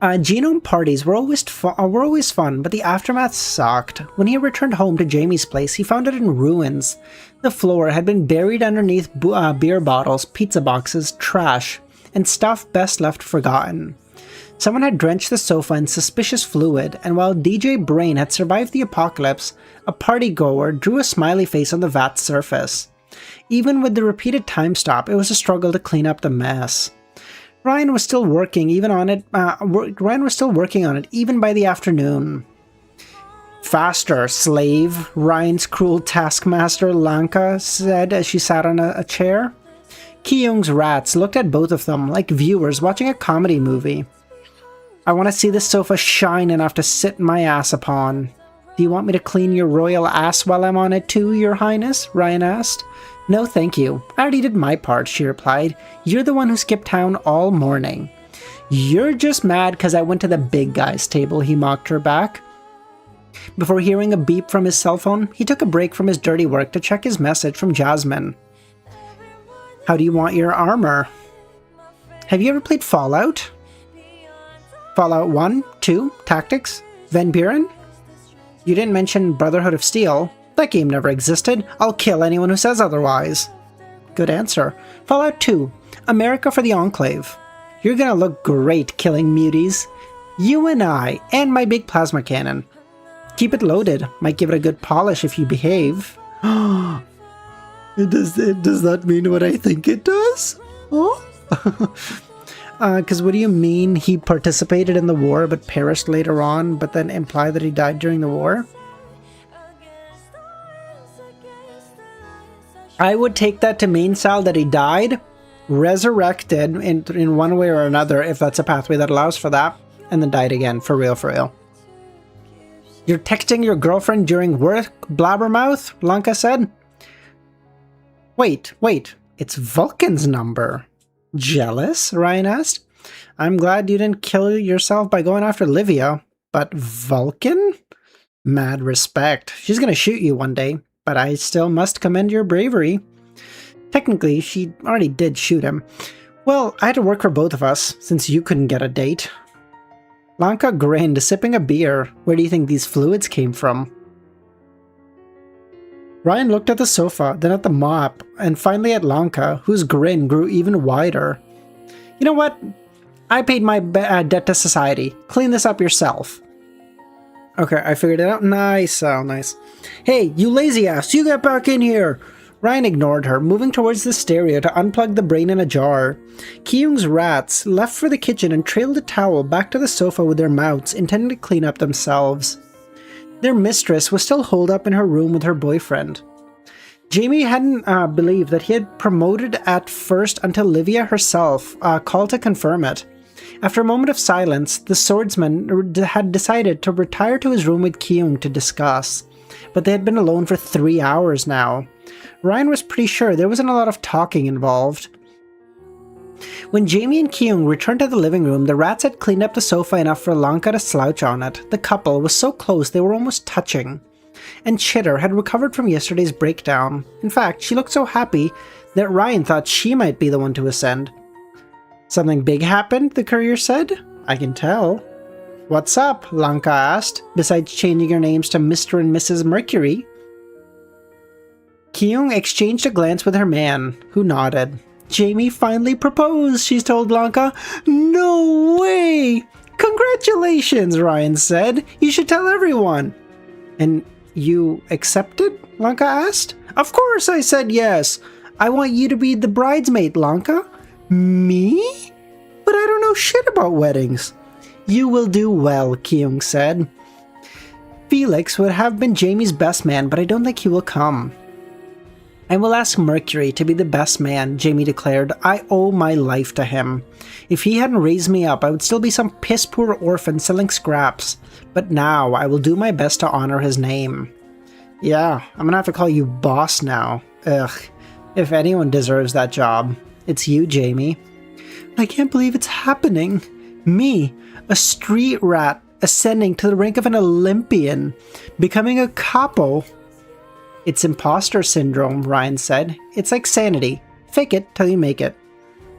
Genome parties were always fun, but the aftermath sucked. When he returned home to Jamie's place, he found it in ruins. The floor had been buried underneath beer bottles, pizza boxes, trash, and stuff best left forgotten. Someone had drenched the sofa in suspicious fluid, and while DJ Brain had survived the apocalypse, a partygoer drew a smiley face on the vat's surface. Even with the repeated time stop, it was a struggle to clean up the mess. Ryan was still working on it even by the afternoon. Faster, slave, Ryan's cruel taskmaster Lanka said as she sat on a chair. Ki-young's rats looked at both of them like viewers watching a comedy movie. I want to see this sofa shine enough to sit my ass upon. Do you want me to clean your royal ass while I'm on it too, your highness? Ryan asked. No, thank you. I already did my part, she replied. You're the one who skipped town all morning. You're just mad because I went to the big guy's table, he mocked her back. Before hearing a beep from his cell phone, he took a break from his dirty work to check his message from Jasmine. How do you want your armor? Have you ever played Fallout? Fallout 1, 2, Tactics, Van Buren? You didn't mention Brotherhood of Steel. That game never existed. I'll kill anyone who says otherwise. Good answer. Fallout 2, America for the Enclave. You're gonna look great killing muties. You and I, and my big plasma cannon. Keep it loaded. Might give it a good polish if you behave. Does that mean what I think it does? Oh? Because what do you mean he participated in the war but perished later on, but then imply that he died during the war? I would take that to mean, Sal, that he died, resurrected in one way or another, if that's a pathway that allows for that, and then died again, for real, for real. You're texting your girlfriend during work, blabbermouth? Lanka said. Wait, it's Vulcan's number. Jealous? Ryan asked. I'm glad you didn't kill yourself by going after Livia. But Vulcan? Mad respect. She's gonna shoot you one day, but I still must commend your bravery. Technically, she already did shoot him. Well, I had to work for both of us, since you couldn't get a date. Lanka grinned, sipping a beer. Where do you think these fluids came from? Ryan looked at the sofa, then at the mop, and finally at Lanka, whose grin grew even wider. You know what? I paid my debt to society. Clean this up yourself. Okay, I figured it out. Nice, nice. Hey, you lazy ass, you get back in here! Ryan ignored her, moving towards the stereo to unplug the brain in a jar. Ki-young's rats left for the kitchen and trailed a towel back to the sofa with their mouths, intending to clean up themselves. Their mistress was still holed up in her room with her boyfriend. Jamie hadn't believed that he had promoted at first until Livia herself called to confirm it. After a moment of silence, the swordsman had decided to retire to his room with Ki-young to discuss, but they had been alone for 3 hours now. Ryan was pretty sure there wasn't a lot of talking involved. When Jamie and Ki-young returned to the living room, the rats had cleaned up the sofa enough for Lanka to slouch on it. The couple was so close they were almost touching. And Chitter had recovered from yesterday's breakdown. In fact, she looked so happy that Ryan thought she might be the one to ascend. Something big happened, the courier said. I can tell. What's up? Lanka asked, besides changing her names to Mr. and Mrs. Mercury. Ki-young exchanged a glance with her man, who nodded. Jamie finally proposed, she told Lanka. No way! Congratulations, Ryan said. You should tell everyone. And you accepted? Lanka asked. Of course I said yes. I want you to be the bridesmaid, Lanka. Me? But I don't know shit about weddings. You will do well, Ki-young said. Felix would have been Jamie's best man, but I don't think he will come. I will ask Mercury to be the best man, Jamie declared. I owe my life to him. If he hadn't raised me up, I would still be some piss-poor orphan selling scraps. But now, I will do my best to honor his name. Yeah, I'm gonna have to call you boss now. Ugh. If anyone deserves that job, it's you, Jamie. I can't believe it's happening. Me, a street rat, ascending to the rank of an Olympian, becoming a capo. It's imposter syndrome, Ryan said. It's like sanity. Fake it till you make it.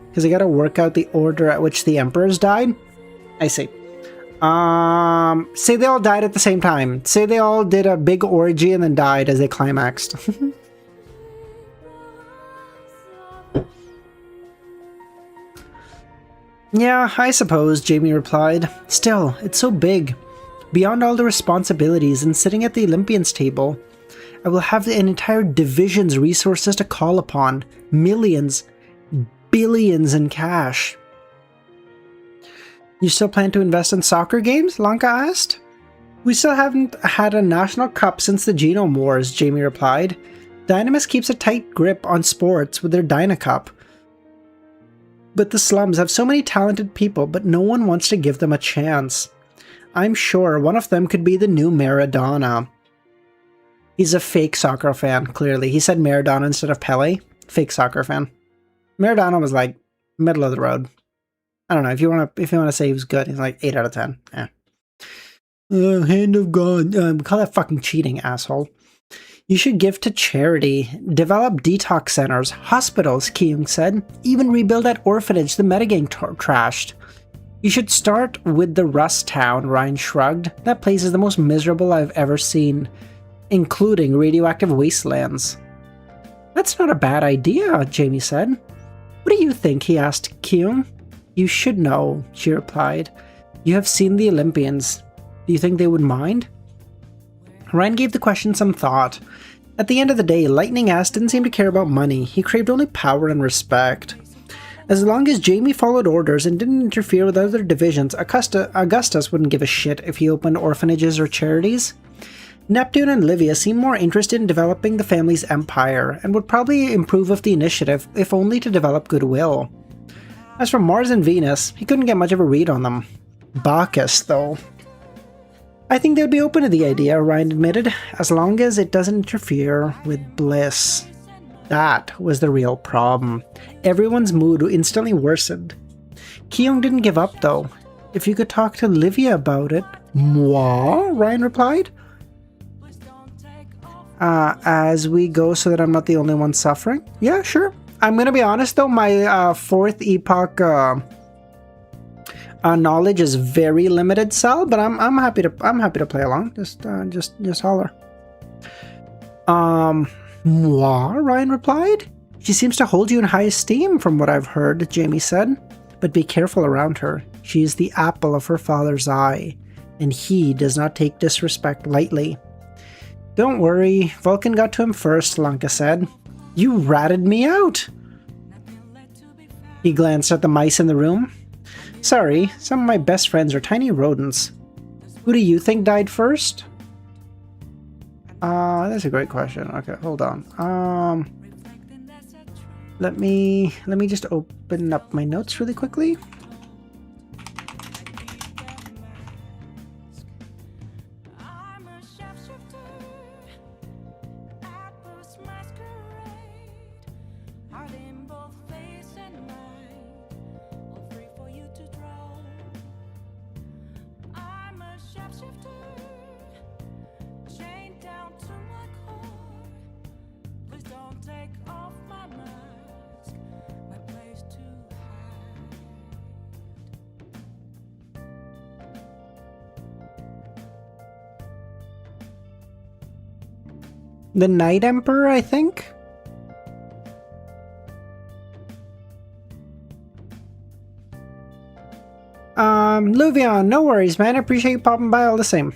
Because I gotta work out the order at which the emperors died? I see. Say they all died at the same time. Say they all did a big orgy and then died as they climaxed. Yeah, I suppose, Jamie replied. Still, it's so big. Beyond all the responsibilities and sitting at the Olympians' table, I will have an entire division's resources to call upon. Millions, billions in cash. You still plan to invest in soccer games? Lanka asked. We still haven't had a national cup since the Genome Wars, Jamie replied. Dynamis keeps a tight grip on sports with their Dynacup. But the slums have so many talented people, but no one wants to give them a chance. I'm sure one of them could be the new Maradona. He's a fake soccer fan, clearly. He said Maradona instead of Pele. Fake soccer fan. Maradona was like middle of the road. I don't know, if you want to say he was good, he's like 8 out of 10. Yeah. Hand of God. We call that fucking cheating, asshole. You should give to charity, develop detox centers, hospitals, Ki-young said. Even rebuild that orphanage the metagang trashed. You should start with the Rust Town, Ryan shrugged. That place is the most miserable I've ever seen, including radioactive wastelands. That's not a bad idea, Jamie said. What do you think? He asked Ki-young. You should know, she replied. You have seen the Olympians. Do you think they would mind? Ryan gave the question some thought. At the end of the day, Lightning Ass didn't seem to care about money. He craved only power and respect. As long as Jamie followed orders and didn't interfere with other divisions, Augustus wouldn't give a shit if he opened orphanages or charities. Neptune and Livia seemed more interested in developing the family's empire, and would probably improve of the initiative, if only to develop goodwill. As for Mars and Venus, he couldn't get much of a read on them. Bacchus, though. I think they'd be open to the idea, Ryan admitted, as long as it doesn't interfere with bliss. That was the real problem. Everyone's mood instantly worsened. Ki-young didn't give up, though. If you could talk to Livia about it. Moi? Ryan replied. As we go so that I'm not the only one suffering? Yeah, sure. I'm gonna be honest though, my fourth epoch knowledge is very limited, Sal, but I'm happy to play along. Just holler. Moi? Ryan replied. She seems to hold you in high esteem from what I've heard, Jamie said. But be careful around her. She is the apple of her father's eye, and he does not take disrespect lightly. Don't worry, Vulcan got to him first, Lanka said. You ratted me out! He glanced at the mice in the room. Sorry, some of my best friends are tiny rodents. Who do you think died first? That's a great question. Okay, hold on. Let me just open up my notes really quickly. The Night Emperor, I think? Luvion, no worries, man. I appreciate you popping by all the same.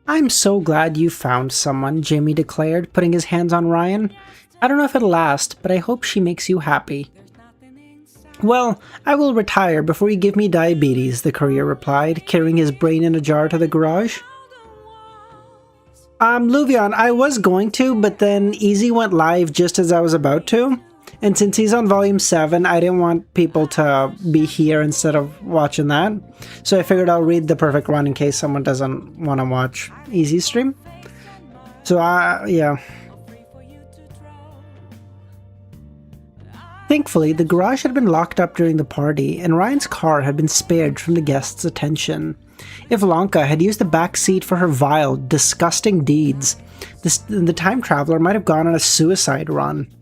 I'm so glad you found someone, Jamie declared, putting his hands on Ryan. I don't know if it'll last, but I hope she makes you happy. Well, I will retire before you give me diabetes, the courier replied, carrying his brain in a jar to the garage. Luvion, I was going to, but then Easy went live just as I was about to. And since he's on volume 7, I didn't want people to be here instead of watching that. So I figured I'll read the perfect run in case someone doesn't want to watch Easy stream. So, yeah. Thankfully, the garage had been locked up during the party, and Ryan's car had been spared from the guests' attention. If Lanka had used the back seat for her vile, disgusting deeds, the time traveler might have gone on a suicide run.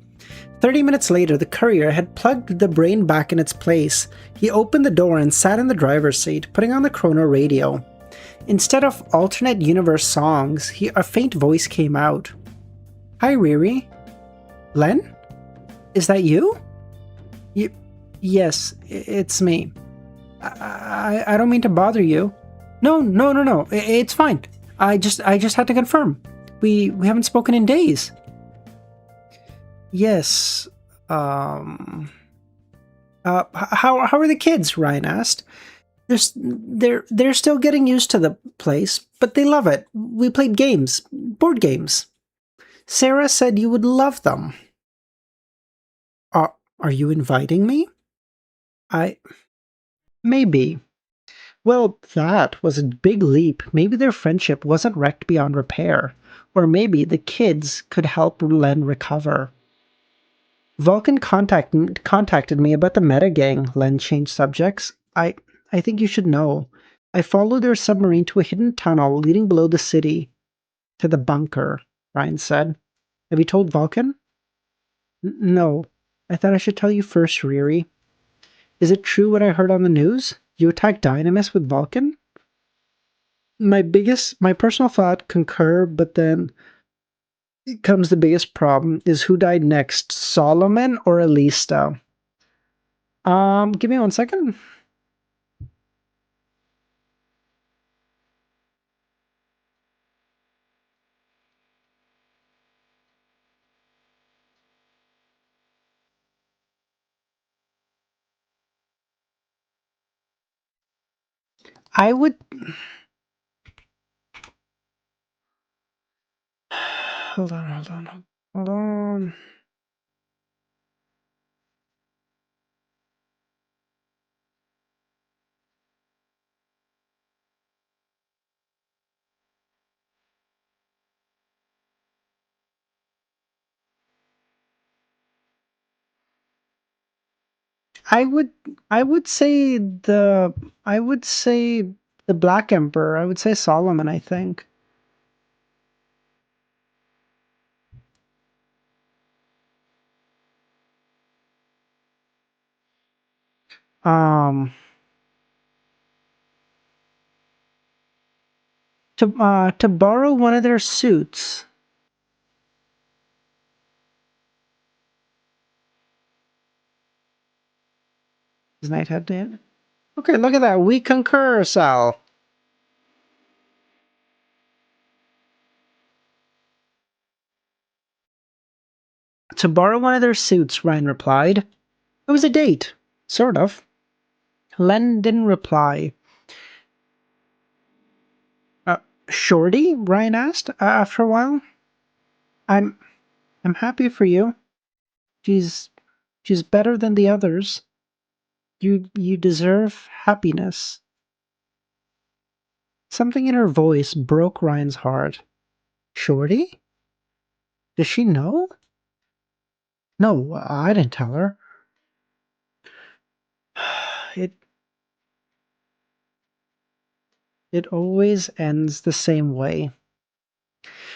30 minutes later, the courier had plugged the brain back in its place. He opened the door and sat in the driver's seat, putting on the chrono radio. Instead of alternate universe songs, a faint voice came out. Hi, Riri. Len? Is that you? Yes, it's me. I don't mean to bother you. No. It's fine. I just had to confirm. We haven't spoken in days. Yes. How are the kids? Ryan asked. They're still getting used to the place, but they love it. We played games, board games. Sarah said you would love them. Are you inviting me? Maybe. Well, that was a big leap. Maybe their friendship wasn't wrecked beyond repair. Or maybe the kids could help Len recover. Vulcan contacted me about the Meta Gang, Len changed subjects. I think you should know. I followed their submarine to a hidden tunnel leading below the city. To the bunker, Ryan said. Have you told Vulcan? No. I thought I should tell you first, Riri. Is it true what I heard on the news? You attacked Dynamis with Vulcan? My personal thought, concur, but then comes the biggest problem is who died next, Solomon or Elista? Give me 1 second. I would... Hold on. I would I would say the I would say the Black Emperor. I would say Solomon, I think. Um to borrow one of their suits. Is Nighthead dead? Okay, look at that. We concur, Sal. To borrow one of their suits, Ryan replied. It was a date. Sort of. Len didn't reply. Uh, Shorty? Ryan asked after a while. I'm I'm happy for you. She's she's better than the others. You deserve happiness. Something in her voice broke Ryan's heart. Shorty? Does she know? No, I didn't tell her. It it always ends the same way.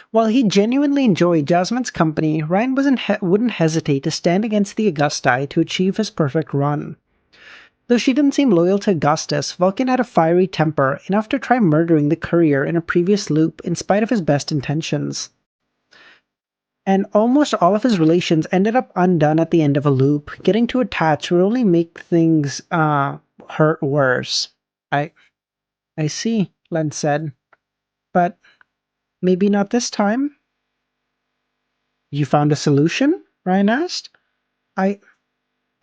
While he genuinely enjoyed Jasmine's company, Ryan wouldn't hesitate to stand against the Augusti to achieve his perfect run. Though she didn't seem loyal to Augustus, Vulcan had a fiery temper, enough to try murdering the courier in a previous loop in spite of his best intentions. And almost all of his relations ended up undone at the end of a loop. Getting too attached would only make things hurt worse. I I see, Len said. But maybe not this time. You found a solution? Ryan asked. I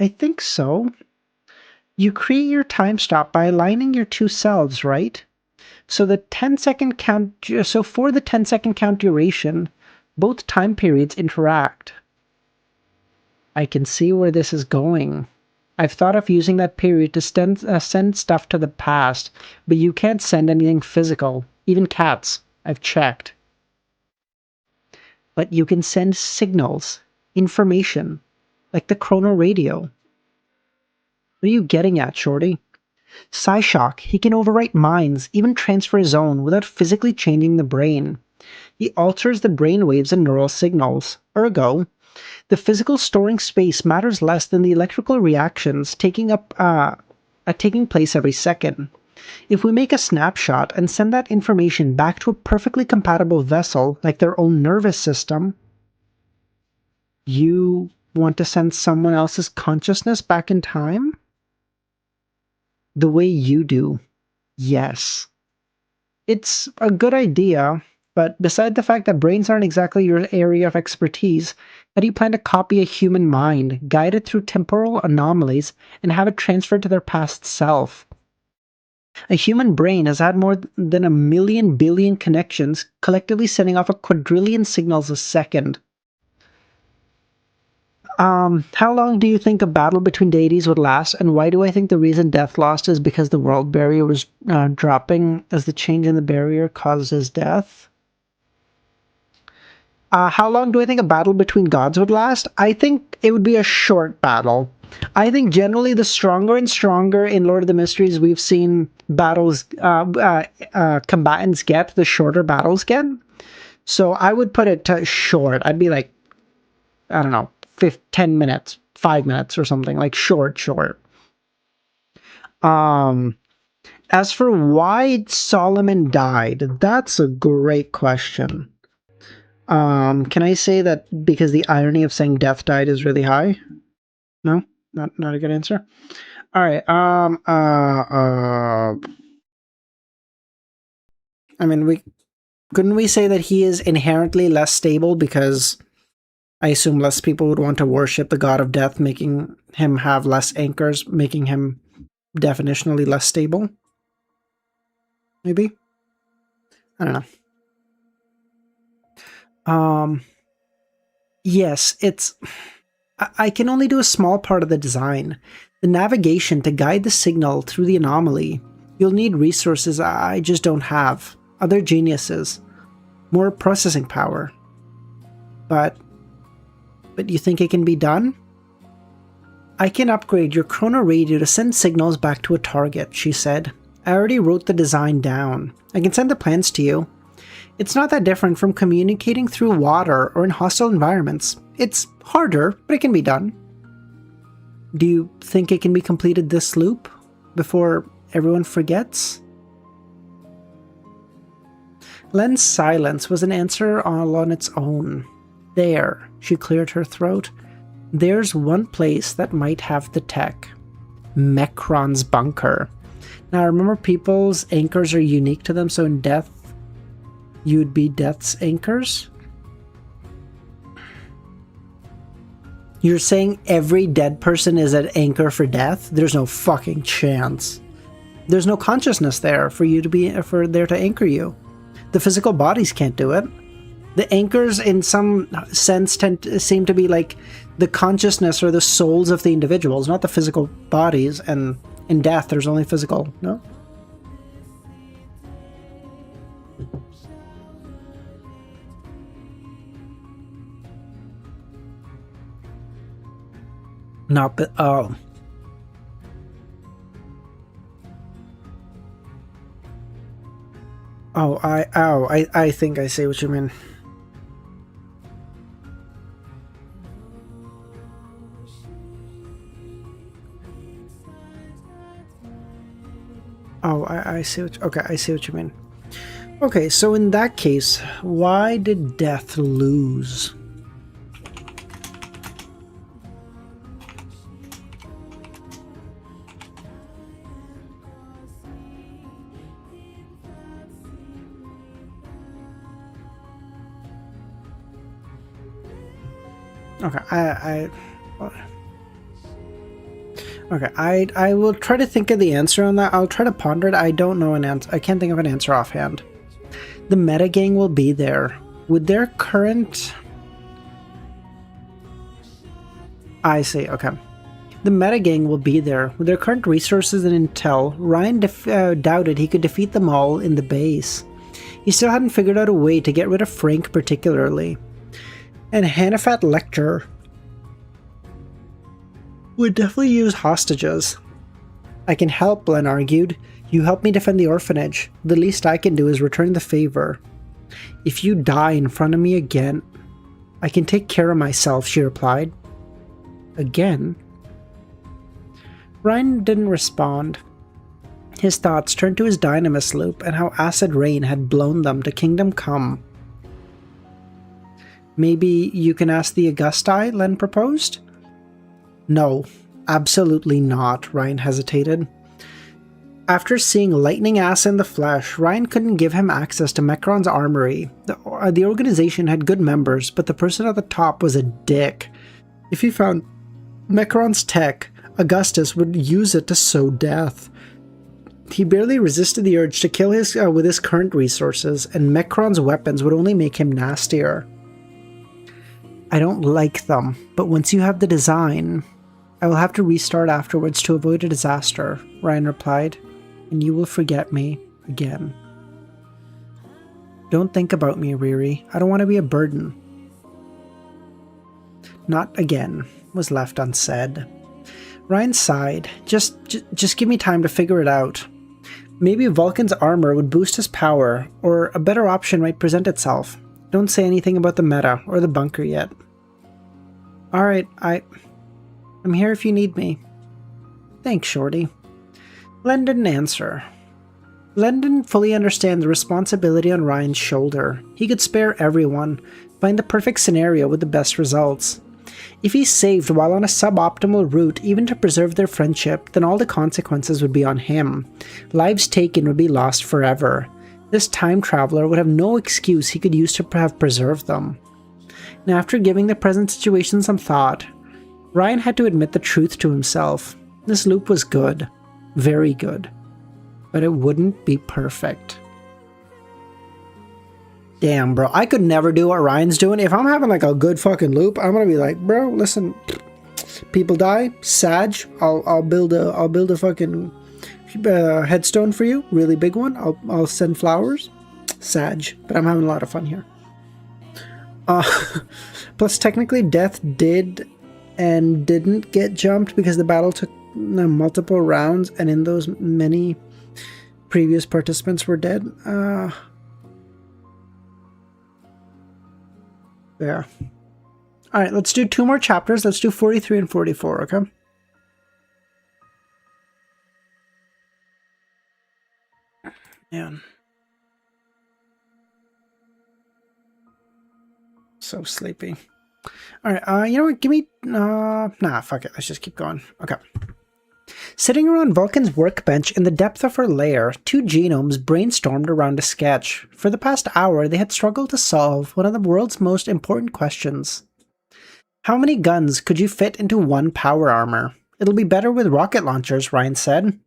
I think so. You create your time stop by aligning your two selves, right? So the 10-second count so for the 10-second count duration, both time periods interact. I can see where this is going. I've thought of using that period to send stuff to the past, but you can't send anything physical, even cats. I've checked. But you can send signals, information, like the chrono radio. What are you getting at, Shorty? Psyshock, he can overwrite minds, even transfer his own, without physically changing the brain. He alters the brain waves and neural signals. Ergo, the physical storing space matters less than the electrical reactions taking place every second. If we make a snapshot and send that information back to a perfectly compatible vessel, like their own nervous system, you want to send someone else's consciousness back in time? The way you do. Yes. It's a good idea, but beside the fact that brains aren't exactly your area of expertise, how do you plan to copy a human mind, guide it through temporal anomalies, and have it transferred to their past self? A human brain has had more than 1 million billion connections, collectively sending off a quadrillion signals a second. How long do you think a battle between deities would last, and why do I think the reason death lost is because the world barrier was dropping as the change in the barrier causes death? How long do I think a battle between gods would last? I think it would be a short battle. I think generally the stronger and stronger in Lord of the Mysteries we've seen combatants get, the shorter battles get. So I would put it to short. I'd be like, I don't know, 10 minutes, 5 minutes or something, like short. Um, as for why Solomon died, that's a great question. Can I say that because the irony of saying death died is really high? No, not a good answer. All right. I mean, we couldn't we say that he is inherently less stable because I assume less people would want to worship the god of death, making him have less anchors, making him definitionally less stable. Maybe I don't know. Yes, it's. I can only do a small part of the design. The navigation to guide the signal through the anomaly. You'll need resources I just don't have. Other geniuses. More processing power. But you think it can be done? I can upgrade your chrono radio to send signals back to a target, she said. I already wrote the design down. I can send the plans to you. It's not that different from communicating through water or in hostile environments. It's harder, but it can be done. Do you think it can be completed this loop before everyone forgets? Len's silence was an answer all on its own. There, she cleared her throat. There's one place that might have the tech. Mechron's bunker. Now remember, people's anchors are unique to them, so in death, you'd be Death's anchors? You're saying every dead person is an anchor for Death? There's no fucking chance. There's no consciousness there for you to be, for there to anchor you. The physical bodies can't do it. The anchors, in some sense, seem to be like the consciousness or the souls of the individuals, not the physical bodies. And in Death, there's only physical, no? Not the, oh. I think I see what you mean. Oh, I see what, okay, I see what you mean. Okay, so in that case, why did Death lose? Okay, okay, I will try to think of the answer on that. I'll try to ponder it. I don't know an answer. I can't think of an answer offhand. The meta gang will be there. With their current... I see, okay. The meta gang will be there. With their current resources and intel, Ryan doubted he could defeat them all in the base. He still hadn't figured out a way to get rid of Frank particularly. And Hannafat Lecter would definitely use hostages. I can help, Len argued. You helped me defend the orphanage. The least I can do is return the favor. If you die in front of me again, I can take care of myself, she replied. Again? Ryan didn't respond. His thoughts turned to his Dynamis loop and how acid rain had blown them to Kingdom Come. Maybe you can ask the Augusti, Len proposed? No, absolutely not, Ryan hesitated. After seeing Lightning Ass in the flesh, Ryan couldn't give him access to Mechron's armory. The organization had good members, but the person at the top was a dick. If he found Mechron's tech, Augustus would use it to sow death. He barely resisted the urge to kill with his current resources, and Mechron's weapons would only make him nastier. I don't like them, but once you have the design, I will have to restart afterwards to avoid a disaster, Ryan replied, and you will forget me again. Don't think about me, Riri. I don't want to be a burden. Not again, was left unsaid. Ryan sighed. Just give me time to figure it out. Maybe Vulcan's armor would boost his power, or a better option might present itself. Don't say anything about the meta or the bunker yet. Alright, I'm here if you need me. Thanks, Shorty. Len didn't answer. Len didn't fully understand the responsibility on Ryan's shoulder. He could spare everyone, find the perfect scenario with the best results. If he saved while on a suboptimal route even to preserve their friendship, then all the consequences would be on him. Lives taken would be lost forever. This time traveler would have no excuse he could use to have preserved them. Now, after giving the present situation some thought, Ryan had to admit the truth to himself. This loop was good. Very good. But it wouldn't be perfect. Damn, bro. I could never do what Ryan's doing. If I'm having like a good fucking loop, I'm gonna be like, bro, listen, people die, Sag, I'll build a fucking headstone for you, really big one. I'll send flowers, Sag. But I'm having a lot of fun here. Plus, technically, Death did and didn't get jumped because the battle took multiple rounds, and in those many previous participants were dead. Yeah. Alright, let's do 2 more chapters. Let's do 43 and 44, okay? Yeah. So sleepy. Alright, you know what? Give me... nah, fuck it. Let's just keep going. Okay. Sitting around Vulcan's workbench in the depth of her lair, 2 genomes brainstormed around a sketch. For the past hour, they had struggled to solve one of the world's most important questions. How many guns could you fit into 1 power armor? It'll be better with rocket launchers, Ryan said.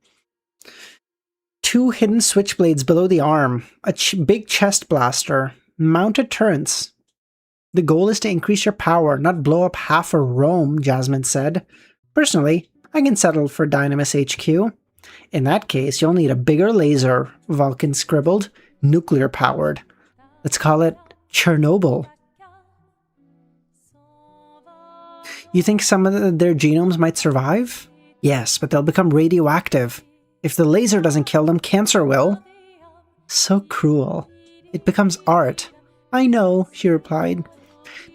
2 hidden switchblades below the arm, a big chest blaster, mounted turrets. The goal is to increase your power, not blow up half of Rome, Jasmine said. Personally, I can settle for Dynamis HQ. In that case, you'll need a bigger laser, Vulcan scribbled. Nuclear powered. Let's call it Chernobyl. You think some of their genomes might survive? Yes, but they'll become radioactive. If the laser doesn't kill them, cancer will. So cruel. It becomes art. I know, she replied.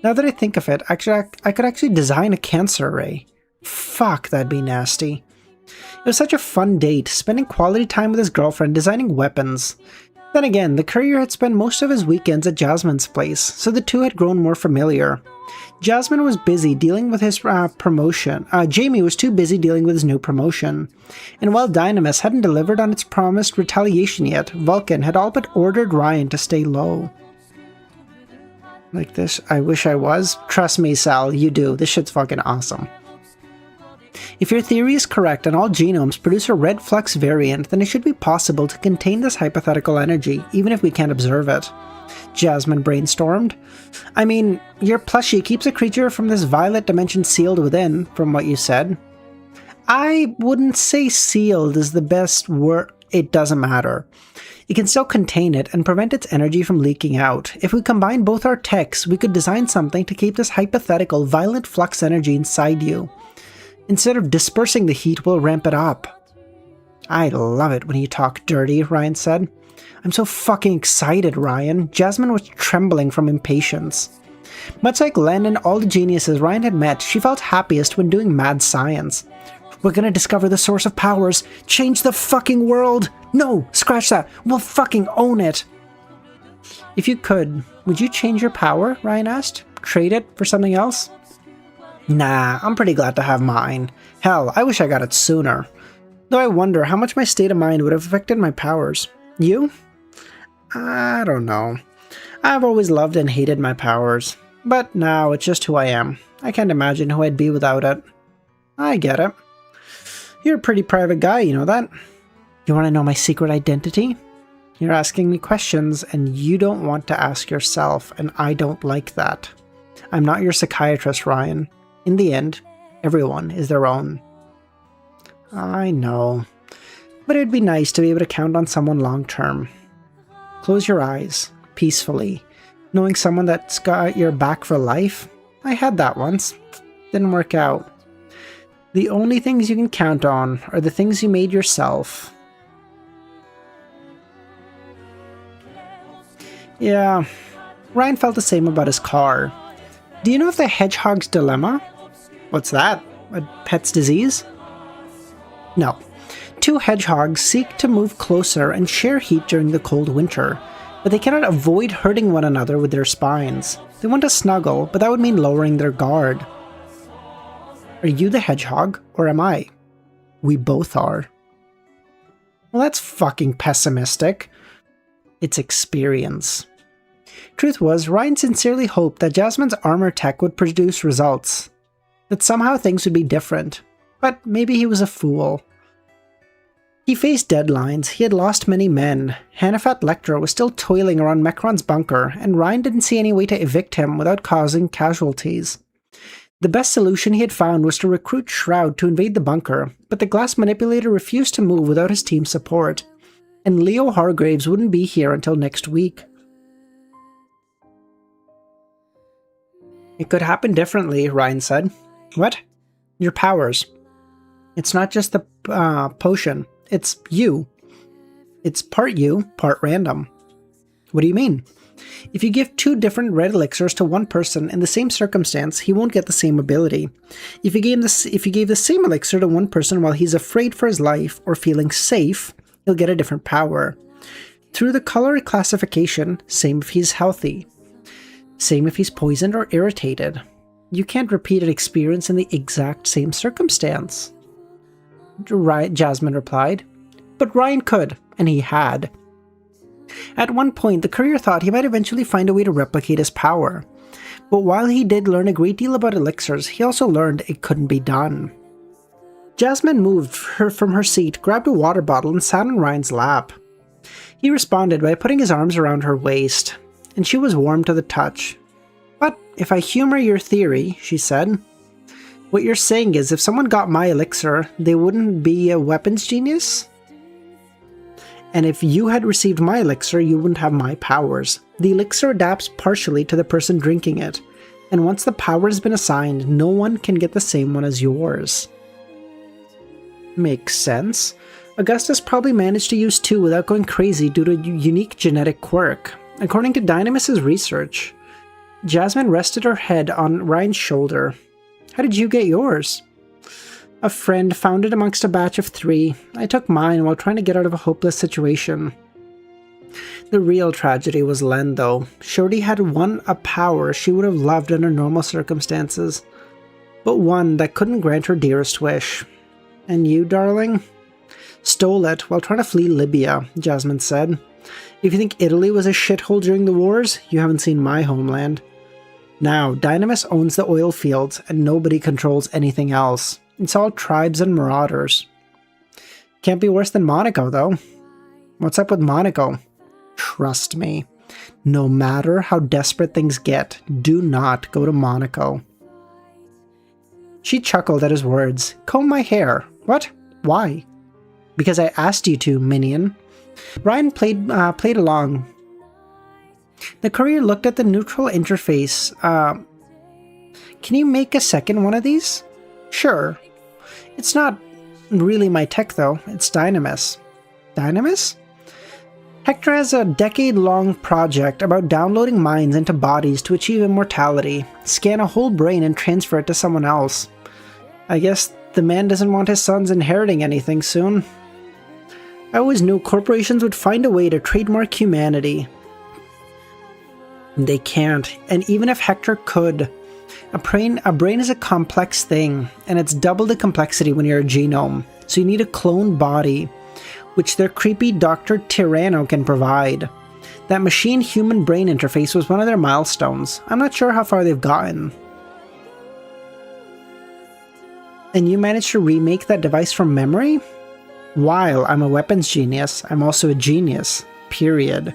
Now that I think of it, I could actually design a cancer ray. Fuck, that'd be nasty. It was such a fun date, spending quality time with his girlfriend designing weapons. Then again, the courier had spent most of his weekends at Jasmine's place, so the two had grown more familiar. Jasmine was busy dealing with his promotion. Jamie was too busy dealing with his new promotion. And while Dynamis hadn't delivered on its promised retaliation yet, Vulcan had all but ordered Ryan to stay low. Like this, I wish I was. Trust me, Sal, you do. This shit's fucking awesome. If your theory is correct and all genomes produce a red flux variant, then it should be possible to contain this hypothetical energy, even if we can't observe it. Jasmine brainstormed. I mean, your plushie keeps a creature from this violet dimension sealed within, from what you said. I wouldn't say sealed is the best word. It doesn't matter. It can still contain it and prevent its energy from leaking out. If we combine both our techs, we could design something to keep this hypothetical violent flux energy inside you. Instead of dispersing the heat, we'll ramp it up. I love it when you talk dirty, Ryan said. I'm so fucking excited, Ryan. Jasmine was trembling from impatience. Much like Len and all the geniuses Ryan had met, she felt happiest when doing mad science. We're gonna discover the source of powers, change the fucking world! No, scratch that, we'll fucking own it! If you could, would you change your power? Ryan asked. Trade it for something else? Nah, I'm pretty glad to have mine. Hell, I wish I got it sooner. Though I wonder how much my state of mind would have affected my powers. You? I don't know. I've always loved and hated my powers. But now it's just who I am. I can't imagine who I'd be without it. I get it. You're a pretty private guy, you know that? You want to know my secret identity? You're asking me questions and you don't want to ask yourself, and I don't like that. I'm not your psychiatrist, Ryan. In the end, everyone is their own. I know. But it'd be nice to be able to count on someone long term. Close your eyes, peacefully, knowing someone that's got your back for life. I had that once. Didn't work out. The only things you can count on are the things you made yourself. Yeah, Ryan felt the same about his car. Do you know of the hedgehog's dilemma? What's that? A pet's disease? No. 2 hedgehogs seek to move closer and share heat during the cold winter, but they cannot avoid hurting one another with their spines. They want to snuggle, but that would mean lowering their guard. Are you the hedgehog, or am I? We both are. Well, that's fucking pessimistic. It's experience. Truth was, Ryan sincerely hoped that Jasmine's armor tech would produce results. That somehow things would be different. But maybe he was a fool. He faced deadlines, he had lost many men, Hanifat Lecter was still toiling around Mechron's bunker, and Ryan didn't see any way to evict him without causing casualties. The best solution he had found was to recruit Shroud to invade the bunker, but the glass manipulator refused to move without his team's support, and Leo Hargraves wouldn't be here until next week. It could happen differently, Ryan said. What? Your powers. It's not just the potion. It's you. It's part you, part random. What do you mean? If you give 2 different red elixirs to one person in the same circumstance, he won't get the same ability. If you gave the same elixir to one person while he's afraid for his life or feeling safe, he'll get a different power. Through the color classification, same if he's healthy. Same if he's poisoned or irritated. You can't repeat an experience in the exact same circumstance. Jasmine replied. But Ryan could, and he had. At one point, the courier thought he might eventually find a way to replicate his power. But while he did learn a great deal about elixirs, he also learned it couldn't be done. Jasmine moved from her seat, grabbed a water bottle, and sat on Ryan's lap. He responded by putting his arms around her waist, and she was warm to the touch. But if I humor your theory, she said, what you're saying is if someone got my elixir, they wouldn't be a weapons genius? And if you had received my elixir, you wouldn't have my powers. The elixir adapts partially to the person drinking it, and once the power has been assigned, no one can get the same one as yours. Makes sense. Augustus probably managed to use 2 without going crazy due to a unique genetic quirk. According to Dynamis' research, Jasmine rested her head on Ryan's shoulder. How did you get yours? A friend found it amongst a batch of 3. I took mine while trying to get out of a hopeless situation. The real tragedy was Len, though. Shorty had a power she would have loved under normal circumstances, but one that couldn't grant her dearest wish. And you, darling? Stole it while trying to flee Libya, Jasmine said. If you think Italy was a shithole during the wars, you haven't seen my homeland. Now, Dynamis owns the oil fields, and nobody controls anything else. It's all tribes and marauders. Can't be worse than Monaco, though. What's up with Monaco? Trust me. No matter how desperate things get, do not go to Monaco. She chuckled at his words. Comb my hair. What? Why? Because I asked you to, minion. Ryan played along. The courier looked at the neutral interface. Can you make a second one of these? Sure. It's not really my tech, though. It's Dynamis. Dynamis? Hector has a decade-long project about downloading minds into bodies to achieve immortality, scan a whole brain and transfer it to someone else. I guess the man doesn't want his sons inheriting anything soon. I always knew corporations would find a way to trademark humanity. They can't, and even if Hector could, a brain is a complex thing, and it's double the complexity when you're a genome, so you need a cloned body, which their creepy Dr. Tyranno can provide. That machine-human brain interface was one of their milestones. I'm not sure how far they've gotten. And you managed to remake that device from memory? While I'm a weapons genius, I'm also a genius. Period.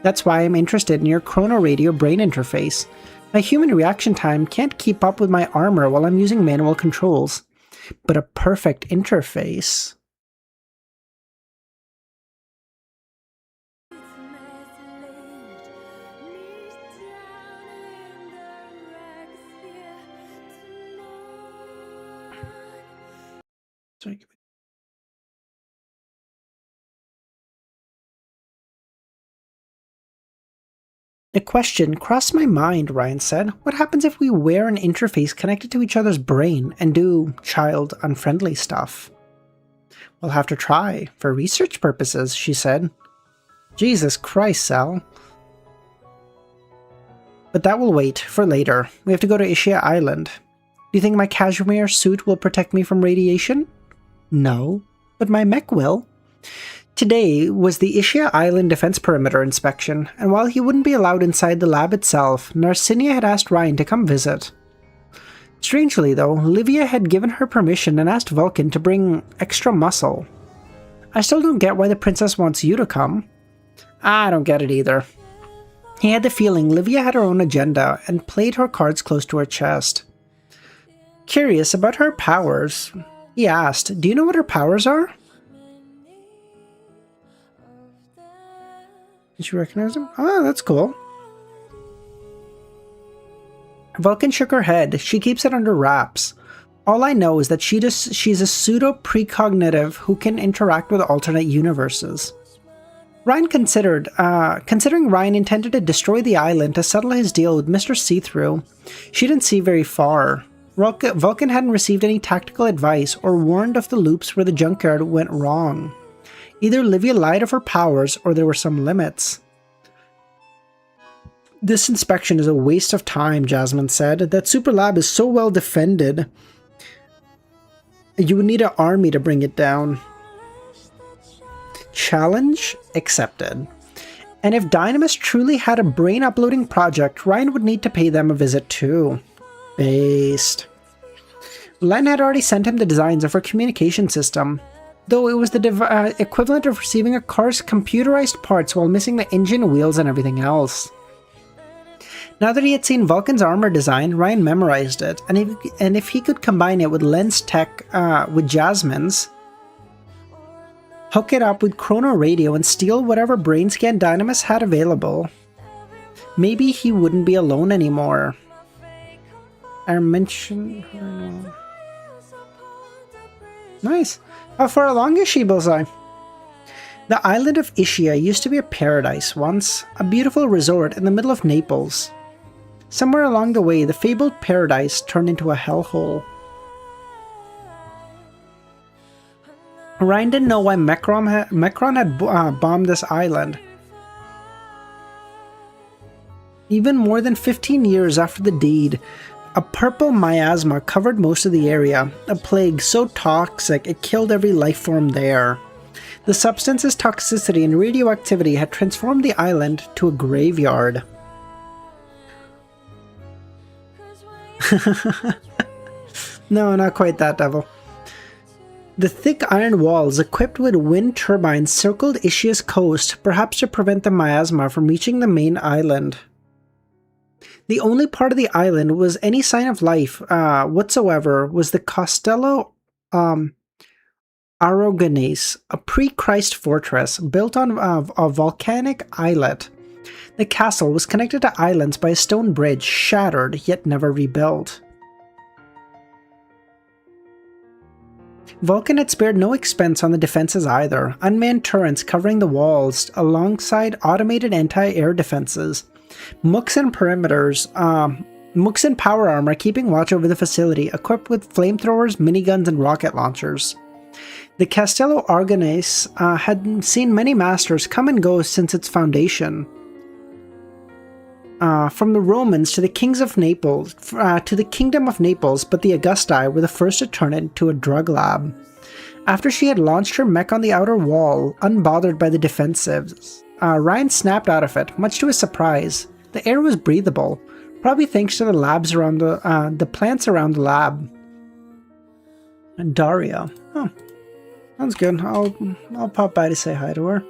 That's why I'm interested in your chronoradio brain interface. My human reaction time can't keep up with my armor while I'm using manual controls. But a perfect interface... Sorry. A question crossed my mind, Ryan said. What happens if we wear an interface connected to each other's brain and do child-unfriendly stuff? We'll have to try, for research purposes, she said. Jesus Christ, Sal. But that will wait for later. We have to go to Ischia Island. Do you think my cashmere suit will protect me from radiation? No, but my mech will. Today was the Ischia Island Defense Perimeter inspection, and while he wouldn't be allowed inside the lab itself, Narcinia had asked Ryan to come visit. Strangely though, Livia had given her permission and asked Vulcan to bring extra muscle. I still don't get why the princess wants you to come. I don't get it either. He had the feeling Livia had her own agenda and played her cards close to her chest. Curious about her powers, he asked, do you know what her powers are? Did you recognize him? Oh, that's cool. Vulcan shook her head. She keeps it under wraps. All I know is that she's a pseudo-precognitive who can interact with alternate universes. Ryan considering Ryan intended to destroy the island to settle his deal with Mr. See-Through, she didn't see very far. Vulcan hadn't received any tactical advice or warned of the loops where the junkyard went wrong. Either Livia lied of her powers or there were some limits. This inspection is a waste of time, Jasmine said. That super lab is so well defended. You would need an army to bring it down. Challenge accepted. And if Dynamis truly had a brain uploading project, Ryan would need to pay them a visit too. Based. Len had already sent him the designs of her communication system, though it was the equivalent of receiving a car's computerized parts while missing the engine, wheels, and everything else. Now that he had seen Vulcan's armor design, Ryan memorized it, and if he could combine it with Len's tech with Jasmine's, hook it up with Chrono Radio and steal whatever brain scan Dynamis had available, maybe he wouldn't be alone anymore. I mentioned... Nice. How far along is she, Bullseye? The island of Ischia used to be a paradise once, a beautiful resort in the middle of Naples. Somewhere along the way, the fabled paradise turned into a hellhole. Ryan didn't know why Mecron had bombed this island. Even more than 15 years after the deed, a purple miasma covered most of the area, a plague so toxic it killed every life form there. The substance's toxicity and radioactivity had transformed the island to a graveyard. No, not quite that, Devil. The thick iron walls equipped with wind turbines circled Ischia's coast, perhaps to prevent the miasma from reaching the main island. The only part of the island was any sign of life whatsoever was the Castello Aragonese, a pre-Christ fortress built on a volcanic islet. The castle was connected to islands by a stone bridge, shattered yet never rebuilt. Vulcan had spared no expense on the defenses either, unmanned turrets covering the walls alongside automated anti-air defenses. Mooks and power armor keeping watch over the facility, equipped with flamethrowers, miniguns, and rocket launchers. The Castello Aragonese had seen many masters come and go since its foundation. From the Romans to the kings of Naples, to the kingdom of Naples, but the Augusti were the first to turn it into a drug lab. After she had launched her mech on the outer wall, unbothered by the defensives, Ryan snapped out of it, much to his surprise. The air was breathable, probably thanks to the labs around the plants around the lab. And Daria, oh, sounds good. I'll pop by to say hi to her.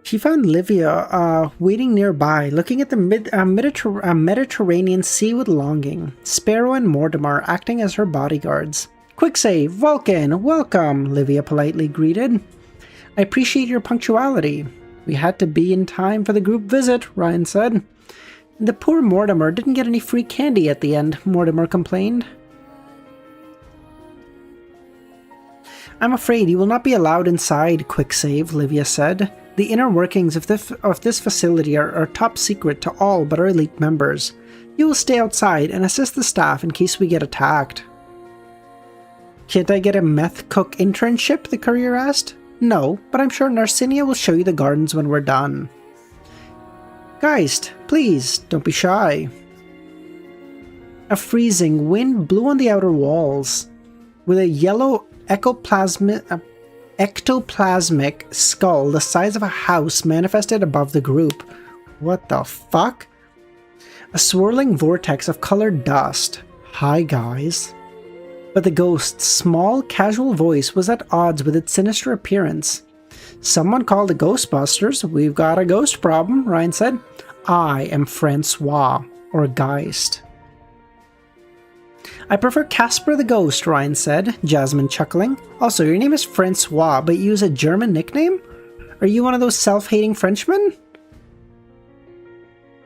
He found Livia waiting nearby, looking at the Mediterranean Sea with longing. Sparrow and Mortimer acting as her bodyguards. "Quick save, Vulcan, welcome," Livia politely greeted. "I appreciate your punctuality. We had to be in time for the group visit," Ryan said. "The poor Mortimer didn't get any free candy at the end," Mortimer complained. "I'm afraid you will not be allowed inside, Quick Save," Livia said. "The inner workings of this facility are top secret to all but our elite members. You will stay outside and assist the staff in case we get attacked." "Can't I get a meth cook internship?" the courier asked. "No, but I'm sure Narcinia will show you the gardens when we're done." "Geist, please, don't be shy." A freezing wind blew on the outer walls. With a yellow ectoplasmic skull the size of a house manifested above the group. What the fuck? A swirling vortex of colored dust. "Hi, guys." But the ghost's small, casual voice was at odds with its sinister appearance. Someone called the Ghostbusters. We've got a ghost problem, Ryan said. I am Francois, or Geist. I prefer Casper the Ghost, Ryan said, Jasmine chuckling. Also, your name is Francois, but you use a German nickname? Are you one of those self-hating Frenchmen?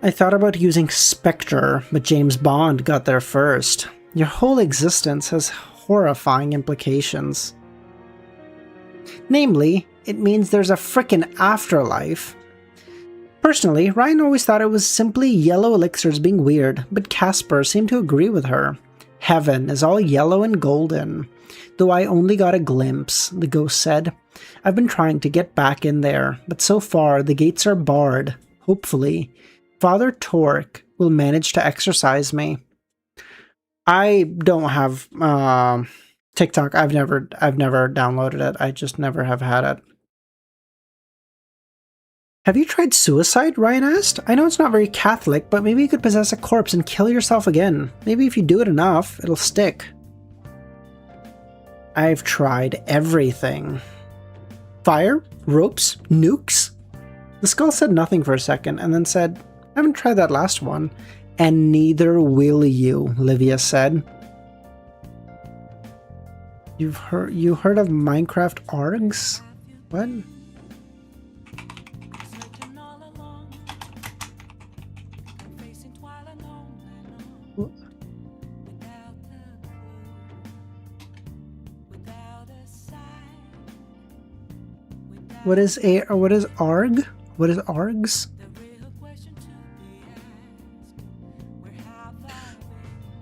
I thought about using Spectre, but James Bond got there first. Your whole existence has horrifying implications. Namely, it means there's a frickin' afterlife. Personally, Ryan always thought it was simply yellow elixirs being weird, but Casper seemed to agree with her. Heaven is all yellow and golden. Though I only got a glimpse, the ghost said. I've been trying to get back in there, but so far the gates are barred. Hopefully, Father Torque will manage to exorcise me. I don't have TikTok. I've never downloaded it. I just never have had it. Have you tried suicide? Ryan asked. I know it's not very Catholic, but maybe you could possess a corpse and kill yourself again. Maybe if you do it enough, it'll stick. I've tried everything. Fire? Ropes? Nukes? The skull said nothing for a second, and then said, I haven't tried that last one. And neither will you, Livia said. You heard of Minecraft ARGs? What? What is ARG? What is ARGs?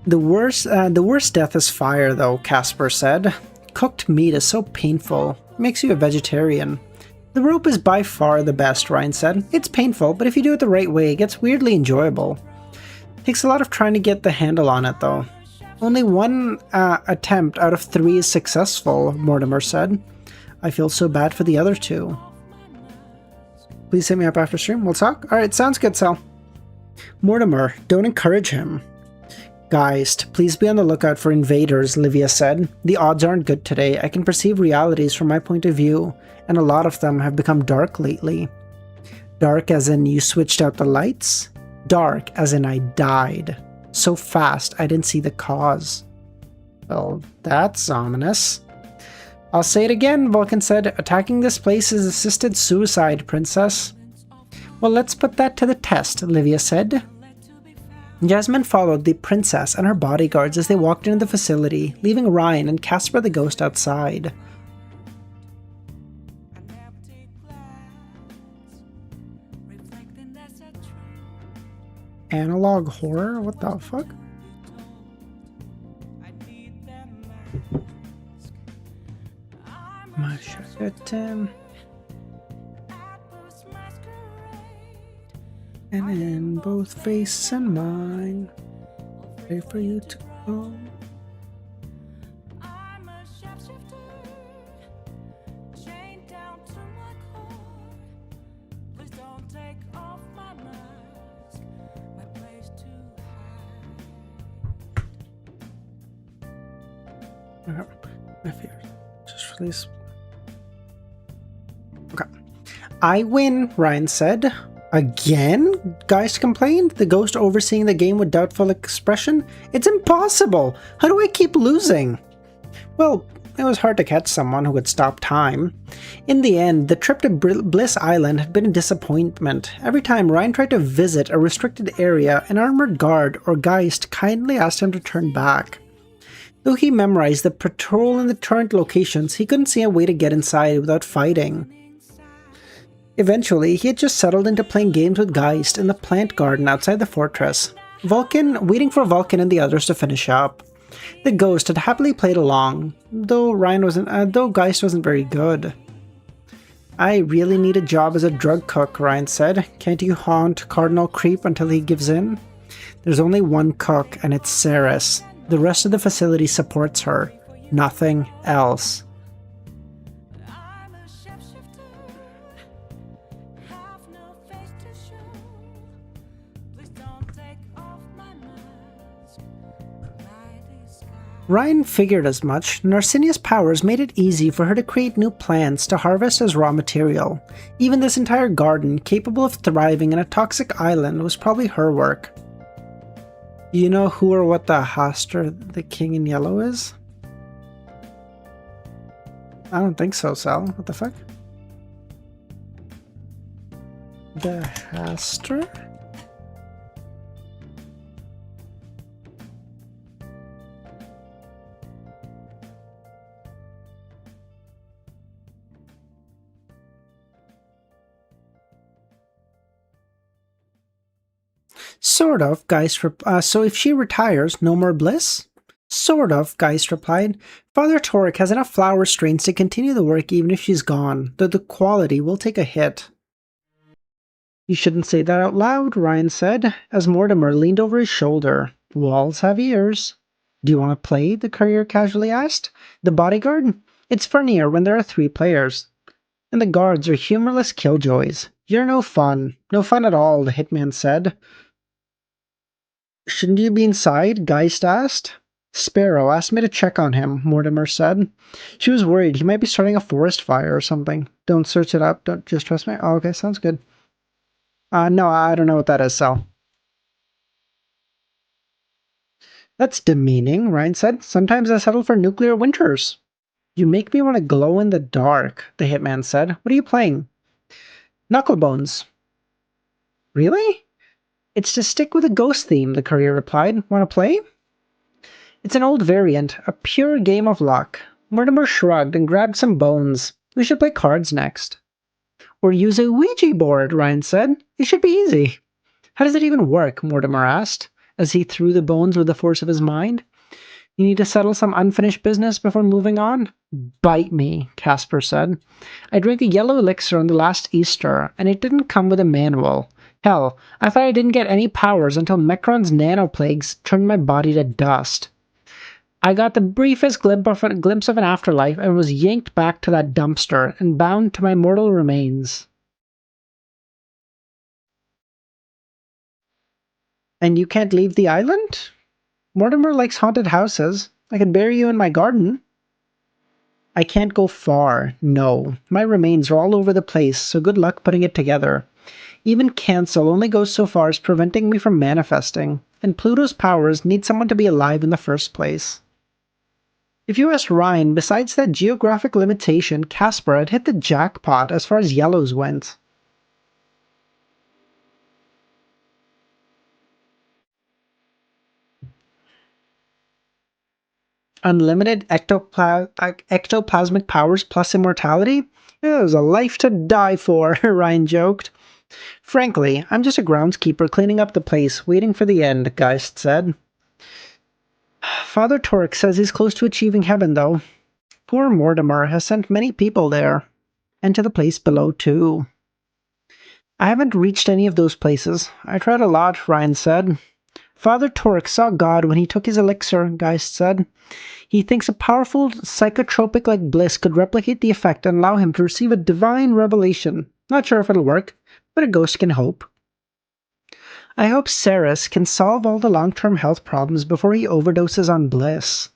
The worst death is fire, though, Casper said. Cooked meat is so painful. It makes you a vegetarian. The rope is by far the best, Ryan said. It's painful, but if you do it the right way, it gets weirdly enjoyable. Takes a lot of trying to get the handle on it, though. Only one attempt out of 3 is successful, Mortimer said. I feel so bad for the other 2. Please hit me up after stream. We'll talk? Alright, sounds good, Sal. Mortimer, don't encourage him. Geist, please be on the lookout for invaders, Livia said. The odds aren't good today. I can perceive realities from my point of view, and a lot of them have become dark lately. Dark as in you switched out the lights? Dark as in I died. So fast I didn't see the cause. Well, that's ominous. I'll say it again, Vulcan said. Attacking this place is assisted suicide, Princess. Well, let's put that to the test, Livia said. Jasmine followed the princess and her bodyguards as they walked into the facility, leaving Ryan and Casper the Ghost outside. Analog horror? What the fuck? My shit. And in both face and mine, pray for you to go. My fears. Just release. Okay. I win, Ryan said. Again? Geist complained, the ghost overseeing the game with doubtful expression. It's impossible! How do I keep losing? Well, it was hard to catch someone who could stop time. In the end, the trip to Bliss Island had been a disappointment. Every time Ryan tried to visit a restricted area, an armored guard or Geist kindly asked him to turn back. Though he memorized the patrol and the turret locations, he couldn't see a way to get inside without fighting. Eventually, he had just settled into playing games with Geist in the plant garden outside the fortress, waiting for Vulcan and the others to finish up. The ghost had happily played along, though Geist wasn't very good. I really need a job as a drug cook, Ryan said. Can't you haunt Cardinal Creep until he gives in? There's only one cook, and it's Ceres. The rest of the facility supports her. Nothing else. Ryan figured as much. Narcinia's powers made it easy for her to create new plants to harvest as raw material. Even this entire garden, capable of thriving in a toxic island, was probably her work. You know who or what the Haster, the King in Yellow, is? I don't think so, Sal. What the fuck? The Haster? Sort of, so if she retires, no more bliss? Sort of, Geist replied. Father Torek has enough flower strains to continue the work even if she's gone, though the quality will take a hit. You shouldn't say that out loud, Ryan said, as Mortimer leaned over his shoulder. Walls have ears. Do you want to play? The courier casually asked. The bodyguard? It's funnier when there are 3 players. And the guards are humorless killjoys. You're no fun. No fun at all, the hitman said. Shouldn't you be inside? Geist asked. Sparrow asked me to check on him, Mortimer said. She was worried he might be starting a forest fire or something. Don't search it up. Don't just trust me. Oh, okay, sounds good. No, I don't know what that is, Sal. That's demeaning, Ryan said. Sometimes I settle for nuclear winters. You make me want to glow in the dark, the hitman said. What are you playing? Knucklebones. Really? It's to stick with a ghost theme, the courier replied. Want to play? It's an old variant, a pure game of luck. Mortimer shrugged and grabbed some bones. We should play cards next. Or use a Ouija board, Ryan said. It should be easy. How does it even work? Mortimer asked, as he threw the bones with the force of his mind. You need to settle some unfinished business before moving on? Bite me, Casper said. I drank a yellow elixir on the last Easter, and it didn't come with a manual. Hell, I thought I didn't get any powers until Mecron's nanoplagues turned my body to dust. I got the briefest glimpse of an afterlife and was yanked back to that dumpster and bound to my mortal remains. And you can't leave the island? Mortimer likes haunted houses. I could bury you in my garden. I can't go far, no. My remains are all over the place, so good luck putting it together. Even cancel only goes so far as preventing me from manifesting, and Pluto's powers need someone to be alive in the first place. If you asked Ryan, besides that geographic limitation, Casper had hit the jackpot as far as yellows went. Unlimited ectoplasmic powers plus immortality? It was a life to die for, Ryan joked. Frankly, I'm just a groundskeeper cleaning up the place, waiting for the end, Geist said. Father Torek says he's close to achieving heaven, though. Poor Mortimer has sent many people there, and to the place below, too. I haven't reached any of those places. I tried a lot, Ryan said. Father Torek saw God when he took his elixir, Geist said. He thinks a powerful psychotropic like bliss could replicate the effect and allow him to receive a divine revelation. Not sure if it'll work, but a ghost can hope. I hope Ceres can solve all the long-term health problems before he overdoses on bliss.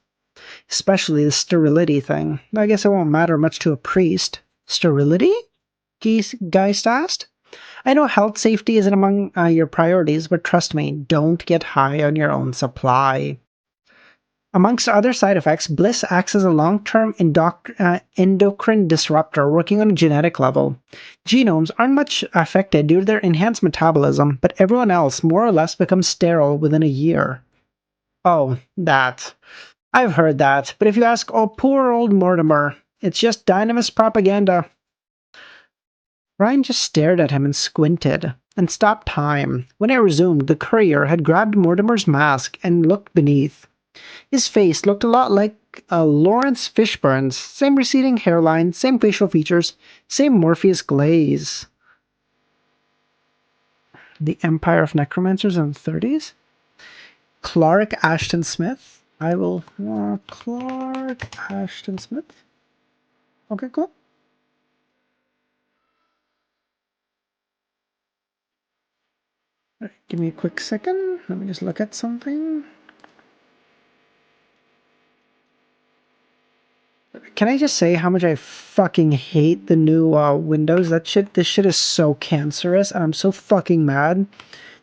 Especially the sterility thing. I guess it won't matter much to a priest. Sterility? Geist asked. I know health safety isn't among your priorities, but trust me, don't get high on your own supply. Amongst other side effects, Bliss acts as a long-term endocrine disruptor working on a genetic level. Genomes aren't much affected due to their enhanced metabolism, but everyone else more or less becomes sterile within a year. Oh, that. I've heard that, but if you ask poor old Mortimer, it's just Dynamis propaganda. Ryan just stared at him and squinted, and stopped time. When it resumed, the courier had grabbed Mortimer's mask and looked beneath. His face looked a lot like Lawrence Fishburne's. Same receding hairline, same facial features, same Morpheus glaze. The Empire of Necromancers in the 30s? Clark Ashton Smith? I will... Clark Ashton Smith? Okay, cool. Right, give me a quick second. Let me just look at something. Can I just say how much I fucking hate the new Windows? This shit is so cancerous, and I'm so fucking mad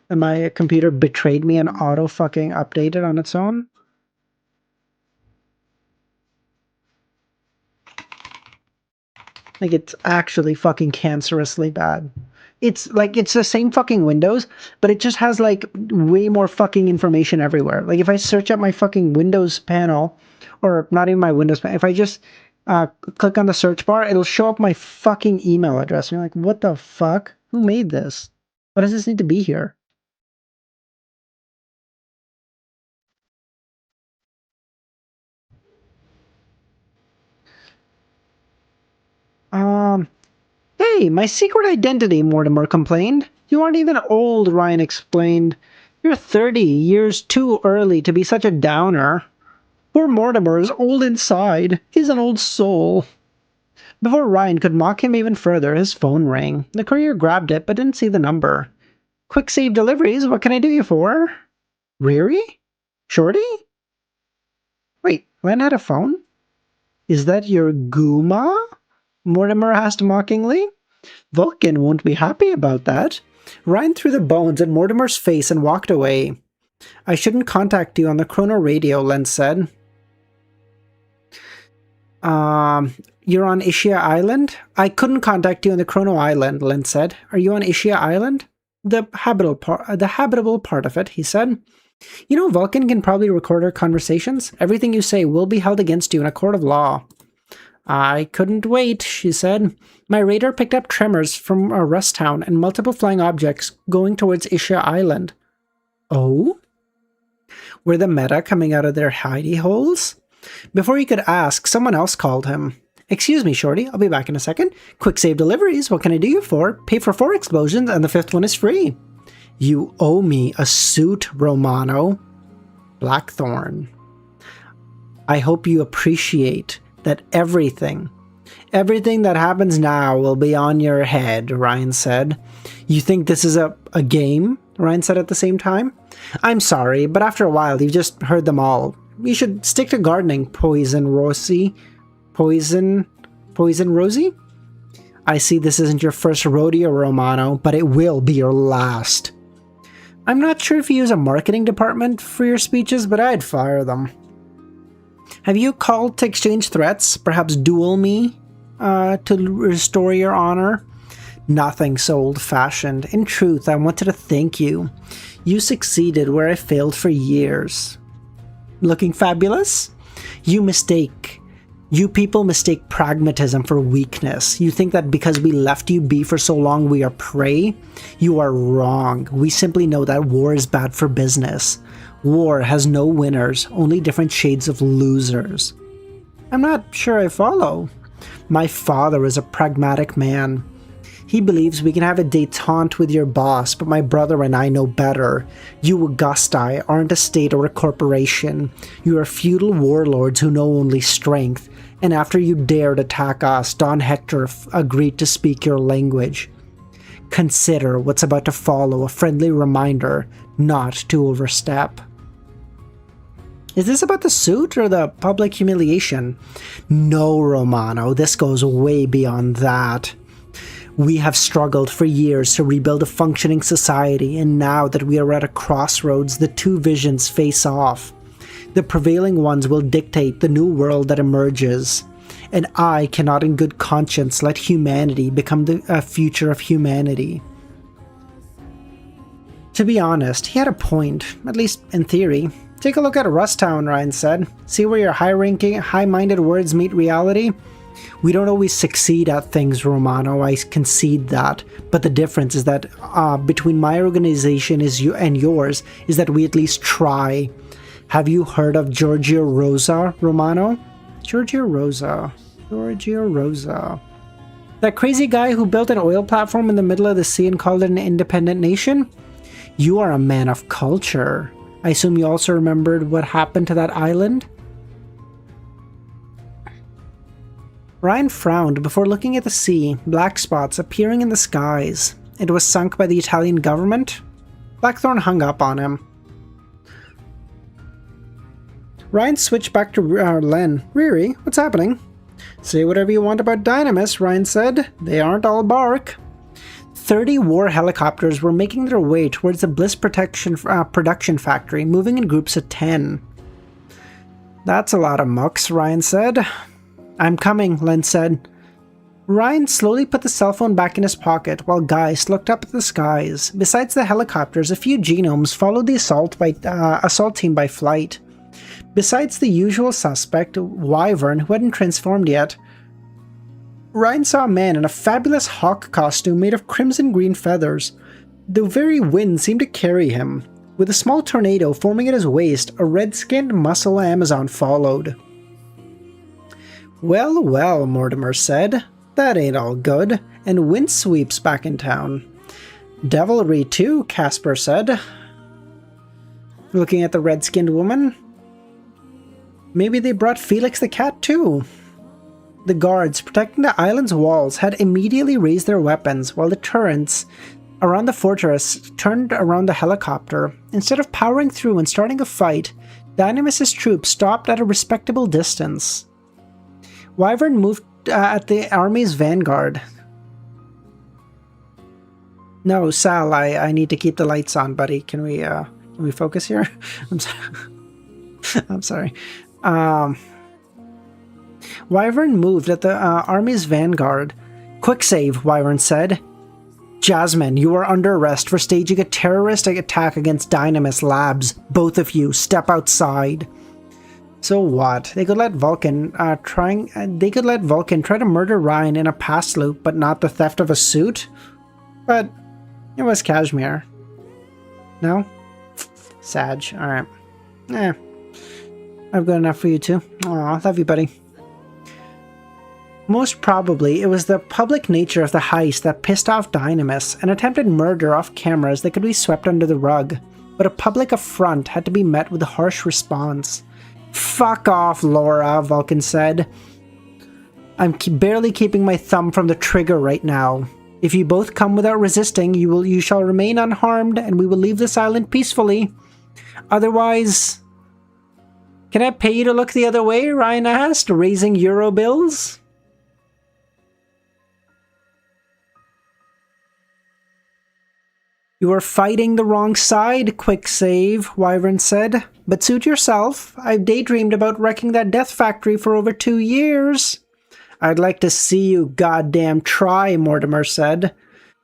that my computer betrayed me and auto fucking updated on its own. Like, it's actually fucking cancerously bad. It's like, it's the same fucking Windows, but it just has like way more fucking information everywhere. Like, if I search up my fucking Windows panel, or not even my Windows panel, if I just click on the search bar, it'll show up my fucking email address. And you're like, what the fuck? Who made this? Why does this need to be here? Um, Hey, my secret identity, Mortimer complained. You aren't even old, Ryan explained. You're 30 years too early to be such a downer. Poor Mortimer is old inside. He's an old soul. Before Ryan could mock him even further, his phone rang. The courier grabbed it, but didn't see the number. Quick save deliveries, what can I do you for? Riri? Shorty? Wait, Len had a phone? Is that your Gooma? Mortimer asked mockingly. Vulcan won't be happy about that. Ryan threw the bones at Mortimer's face and walked away. I shouldn't contact you on the chrono radio, Len said. You're on Ishia Island? I couldn't contact you on the Chrono Island, Len said. Are you on Ishia Island? The habitable part of it, he said. You know, Vulcan can probably record our conversations. Everything you say will be held against you in a court of law. I couldn't wait, she said. My radar picked up tremors from a rust town and multiple flying objects going towards Ishia Island. Oh? Were the meta coming out of their hidey holes? Before he could ask, someone else called him. Excuse me, Shorty, I'll be back in a second. Quick save deliveries, what can I do you for? Pay for 4 explosions and the 5th one is free. You owe me a suit, Romano. Blackthorn. I hope you appreciate that everything that happens now will be on your head, Ryan said. You think this is a game? Ryan said at the same time. I'm sorry, but after a while you've just heard them all. You should stick to gardening, Poison Rosie. Poison Rosie? I see this isn't your first rodeo, Romano, but it will be your last. I'm not sure if you use a marketing department for your speeches, but I'd fire them. Have you called to exchange threats? Perhaps duel me to restore your honor? Nothing so old-fashioned. In truth, I wanted to thank you. You succeeded where I failed for years. Looking fabulous? You people mistake pragmatism for weakness. You think that because we left you be for so long we are prey? You are wrong. We simply know that war is bad for business. War has no winners, only different shades of losers. I'm not sure I follow. My father is a pragmatic man. He believes we can have a détente with your boss, but my brother and I know better. You Augusti aren't a state or a corporation. You are feudal warlords who know only strength, and after you dared attack us, Don Hector agreed to speak your language. Consider what's about to follow a friendly reminder not to overstep. Is this about the suit or the public humiliation? No, Romano, this goes way beyond that. We have struggled for years to rebuild a functioning society, and now that we are at a crossroads, the two visions face off. The prevailing ones will dictate the new world that emerges, and I cannot in good conscience let humanity become the future of humanity. To be honest, he had a point, at least in theory. Take a look at Rusttown, Ryan said. See where your high-ranking, high-minded words meet reality? We don't always succeed at things, Romano, I concede that. But the difference is that between my organization and yours is that we at least try. Have you heard of Giorgio Rosa, Romano? Giorgio Rosa. That crazy guy who built an oil platform in the middle of the sea and called it an independent nation? You are a man of culture. I assume you also remembered what happened to that island? Ryan frowned before looking at the sea, black spots appearing in the skies. It was sunk by the Italian government? Blackthorn hung up on him. Ryan switched back to Len. Riri, what's happening? Say whatever you want about Dynamis, Ryan said. They aren't all bark. 30 war helicopters were making their way towards the Bliss production factory, moving in groups of 10. That's a lot of mucks, Ryan said. I'm coming, Len said. Ryan slowly put the cell phone back in his pocket while Geist looked up at the skies. Besides the helicopters, a few genomes followed the assault team by flight. Besides the usual suspect, Wyvern, who hadn't transformed yet, Ryan saw a man in a fabulous hawk costume made of crimson-green feathers. The very wind seemed to carry him. With a small tornado forming at his waist, a red-skinned muscle Amazon followed. Well, well, Mortimer said. That ain't all good. And Windsweep's back in town. Devilry too, Casper said. Looking at the red-skinned woman. Maybe they brought Felix the cat too. The guards protecting the island's walls had immediately raised their weapons, while the turrets around the fortress turned around the helicopter. Instead of powering through and starting a fight, Dynamis' troops stopped at a respectable distance. Wyvern moved at the army's vanguard. No, Sal, I need to keep the lights on, buddy. Can we focus here? I'm sorry. Wyvern moved at the army's vanguard. Quick save, Wyvern said. Jasmine, you are under arrest for staging a terrorist attack against Dynamis Labs. Both of you, step outside. So what? They could let Vulcan try to murder Ryan in a past loop, but not the theft of a suit? But it was Kashmir. No? Sag. Alright. I've got enough for you too. Aw, love you, buddy. Most probably, it was the public nature of the heist that pissed off Dynamis. An attempted murder off cameras that could be swept under the rug. But a public affront had to be met with a harsh response. Fuck off, Laura, Vulcan said. I'm barely keeping my thumb from the trigger right now. If you both come without resisting, you shall remain unharmed, and we will leave this island peacefully. Otherwise... Can I pay you to look the other way? Ryan asked, raising euro bills. You are fighting the wrong side, quick save, Wyvern said. But suit yourself. I've daydreamed about wrecking that death factory for over 2 years. I'd like to see you goddamn try, Mortimer said.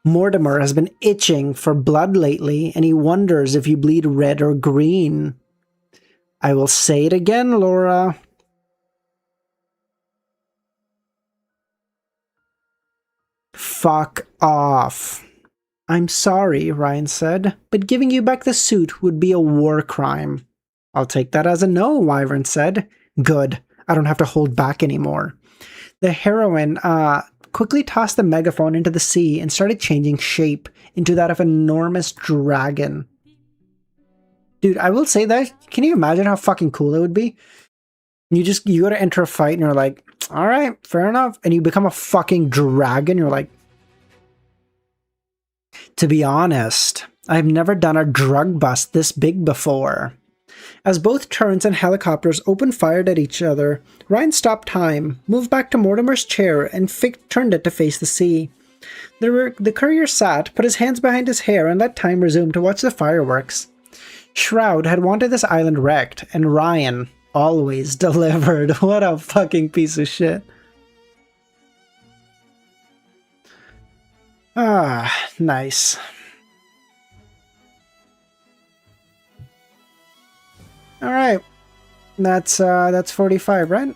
Mortimer has been itching for blood lately, and he wonders if you bleed red or green. I will say it again, Laura. Fuck off. I'm sorry, Ryan said, but giving you back the suit would be a war crime. I'll take that as a no, Wyvern said. Good. I don't have to hold back anymore. The heroine quickly tossed the megaphone into the sea and started changing shape into that of an enormous dragon. Dude, I will say that. Can you imagine how fucking cool it would be? You go to enter a fight and you're like, all right, fair enough. And you become a fucking dragon. You're like, to be honest, I've never done a drug bust this big before. As both turrets and helicopters open-fired at each other, Ryan stopped time, moved back to Mortimer's chair, and turned it to face the sea. The courier sat, put his hands behind his hair, and let time resume to watch the fireworks. Shroud had wanted this island wrecked, and Ryan always delivered. What a fucking piece of shit. Ah, nice. All right, that's 45, right?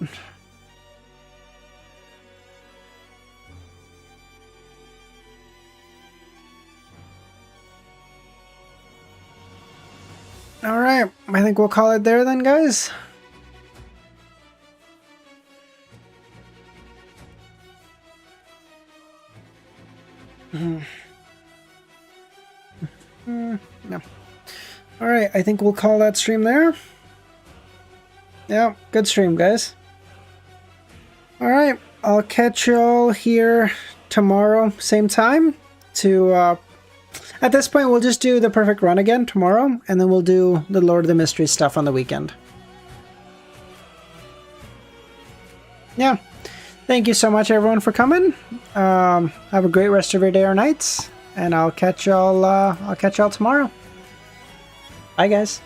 All right, I think we'll call it there then, guys. No. All right, I think we'll call that stream there. Yeah, good stream, guys. All right, I'll catch y'all here tomorrow, same time. At this point, we'll just do the perfect run again tomorrow, and then we'll do the Lord of the Mysteries stuff on the weekend. Yeah. Thank you so much, everyone, for coming. Have a great rest of your day or nights, and I'll catch y'all tomorrow. Bye, guys.